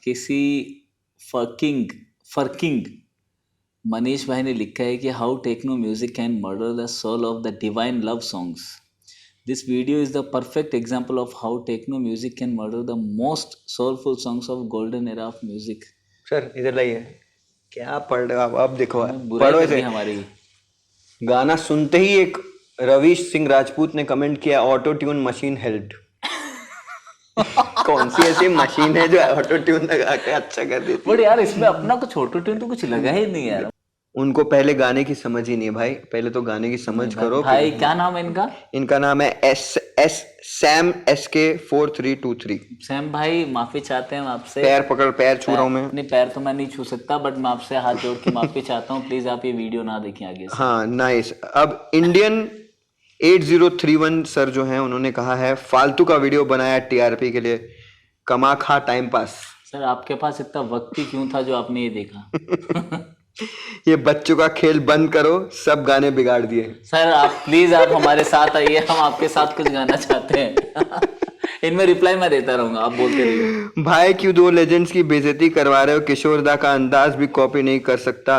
किसी फर्किंग फर्किंग मनीष भाई ने लिखा है कि how techno music can murder the soul of the divine love songs. This video is the perfect example of how techno music can murder the most soulful songs of golden era of music. Sir इधर लाइए, क्या पढ़ रहे हो आप? अब देखो, बुराई पढ़ो कर दी इसे। हमारी। गाना सुनते ही एक रवीश सिंह राजपूत ने कमेंट किया, ऑटो ट्यून मशीन हेल्प्ड। कौन सी ऐसी मशीन है जो ऑटो ट्यून लगा के अच्छा कर देती है? बट यार इसमें अपना कुछ ऑटो ट्यून तो कुछ लगा ही नहीं यार। उनको पहले गाने की समझ ही नहीं है भाई, पहले तो गाने की समझ करो। भाई क्या नाम है इनका? इनका नाम है सैम SK 4323। सैम भाई माफी चाहते हैं हम आपसे। पैर छू रहा हूँ मैं। नहीं, पैर तो मैं नहीं छू सकता, बट मैं आपसे हाथ जोड़ के माफी चाहता हूँ। प्लीज आप ये वीडियो ना देखें आगे से। हाँ नाइस। अब इंडियन 8031 सर जो हैं उन्होंने कहा है, फालतू का वीडियो बनाया TRP के लिए, कमा खा टाइम पास। सर आपके पास इतना वक्त ही क्यों था जो आपने ये देखा? ये बच्चों का खेल बंद करो, सब गाने बिगाड़ दिए। सर आप प्लीज आप हमारे साथ आइए, हम आपके साथ कुछ गाना चाहते हैं। इनमें रिप्लाई मैं देता रहूंगा, आप बोलते रहिए। भाई क्यों दो लेजेंड्स की बेइज्जती करवा रहे हो? किशोर दा का अंदाज भी कॉपी नहीं कर सकता,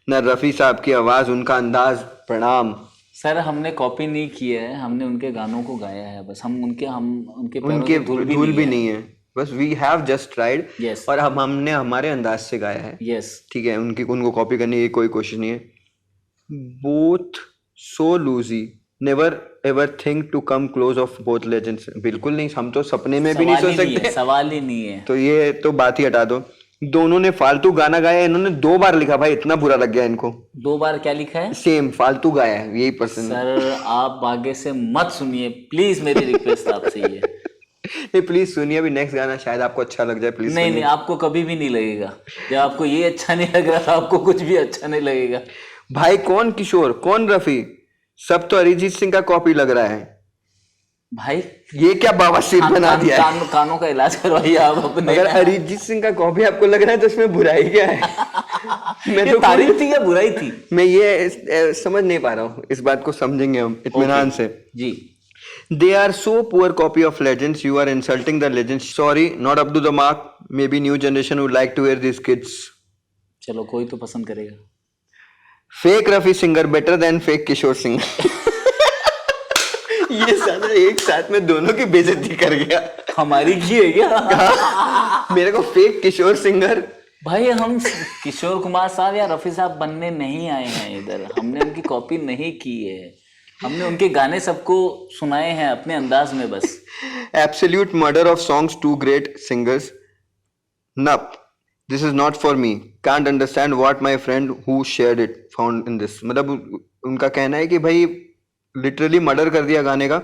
न रफी साहब की आवाज, उनका अंदाज। प्रणाम। सर हमने कॉपी नहीं किया है, हमने उनके गानों को गाया है बस। हम उनके पैरों उनके की धूल भी नहीं है, बस we have just tried. Yes. और हमने हमारे अंदाज से गाया है। यस। ठीक है, उनको कॉपी करने की कोई कोशिश नहीं है। Both so loosely, never ever think to come close of both legends. बिल्कुल नहीं, हम तो सपने में भी नहीं सोच सकते। सवाल ही नहीं है। तो ये तो बात ही हटा दो। दोनों ने फालतू गाना गाया, इन्होंने 2 बार लिखा भाई, इतना बुरा लग गया इनको। 2 बार क्या लिखा है? सेम फालतू गाया है, यही पसंद है। सर आप आगे से मत सुनिए प्लीज, मेरी रिक्वेस्ट आपसे ये। ये प्लीज सुनिए, अभी नेक्स्ट गाना शायद आपको अच्छा लग जाए। प्लीज नहीं, आपको कभी भी नहीं लगेगा। जब आपको ये अच्छा नहीं लग रहा था, आपको कुछ भी अच्छा नहीं लगेगा। भाई कौन किशोर, कौन रफी, सब तो अरिजीत सिंह का कॉपी लग रहा है भाई। ये क्या बवासीर बना दिया है? कानों का इलाज करवाइए आप अपने। अगर अरिजीत सिंह का कॉपी आपको लग रहा है तो इसमें बुराई क्या है? मैं तो तारीफ थी या बुराई थी? मैं ये समझ नहीं पा रहा हूँ, इस बात को समझेंगे हम इत्मीनान से जी। They are so poor copy of legends. You are insulting the legends. Sorry, not up to the mark. Maybe new generation would like to hear these kids. चलो कोई तो पसंद करेगा। Fake Rafi singer better than fake Kishore Singh. ये साला एक साथ में दोनों की बेइज्जती कर गया। हमारी की है क्या? मेरे को फेक किशोर सिंगर। भाई हम किशोर कुमार साहब या रफी साहब बनने नहीं आए हैं इधर। हमने उनकी कॉपी नहीं की है, हमने उनके गाने सबको सुनाए हैं अपने अंदाज में बस। Absolute murder of songs, 2 great singers. Nup. This is not for me. Can't understand what my friend who shared it found in this. मतलब उनका कहना है कि भाई लिटरली मर्डर कर दिया गाने का,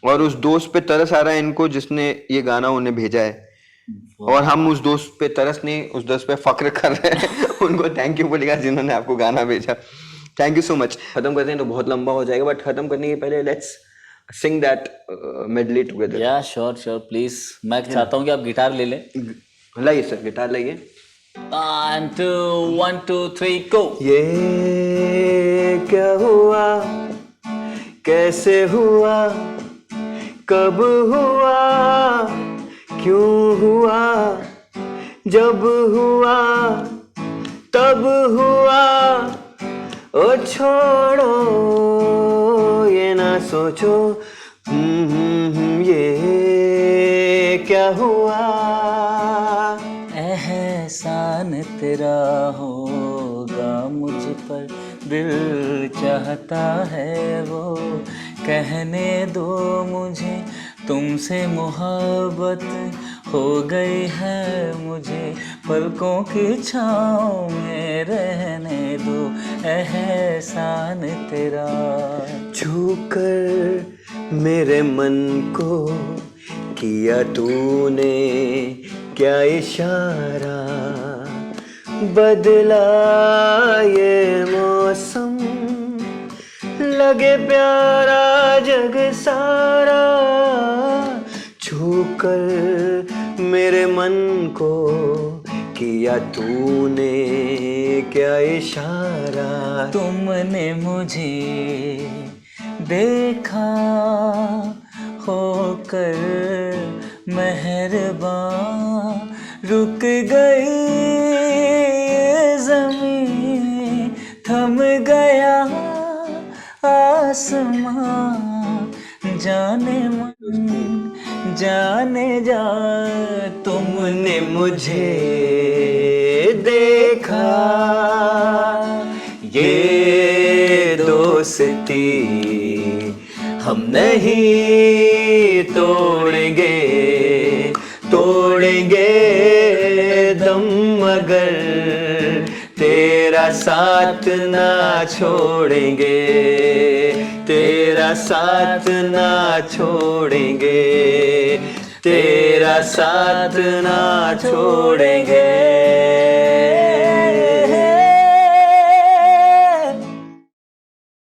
और उस दोस्त पे तरस आ रहा है इनको जिसने ये गाना उन्हें भेजा है। और हम उस दोस्त पे तरस नहीं, उस दोस्त पे फक्र कर रहे हैं। उनको थैंक यू बोलेगा जिन्होंने आपको गाना भेजा। Thank you so much. खत्म करते हैं तो बहुत लंबा हो जाएगा, बट खत्म करने के पहले let's Singh that medley together. या श्योर प्लीज। मैं चाहता हूँ कि आप गिटार ले लें। लाइए सर, गिटार लाइए। 1 2 1 2 3 गो। ये क्या हुआ, कैसे हुआ, कब हुआ, क्यों हुआ, जब हुआ तब हुआ, ओ छोड़ो ये ना सोचो, ये क्या हुआ। एहसान तेरा होगा मुझ पर, दिल चाहता है वो कहने दो मुझे, तुमसे मोहब्बत हो गई है मुझे, पलकों की छाँव में रहने दो, एहसान तेरा। छू कर मेरे मन को किया तूने क्या इशारा, बदला ये मौसम, लगे प्यारा जग सारा। छू कर मेरे मन को किया तूने क्या इशारा, तुमने मुझे देखा होकर मेहरबान, रुक गई ज़मीं, थम गया आसमां, जाने मन जाने जा, तुमने मुझे देखा, ये दोस्ती हम नहीं तोड़ेंगे, तोड़ेंगे दम मगर तेरा साथ ना छोड़ेंगे, तेरा साथ ना छोड़ेंगे, तेरा साथ ना छोड़ेंगे।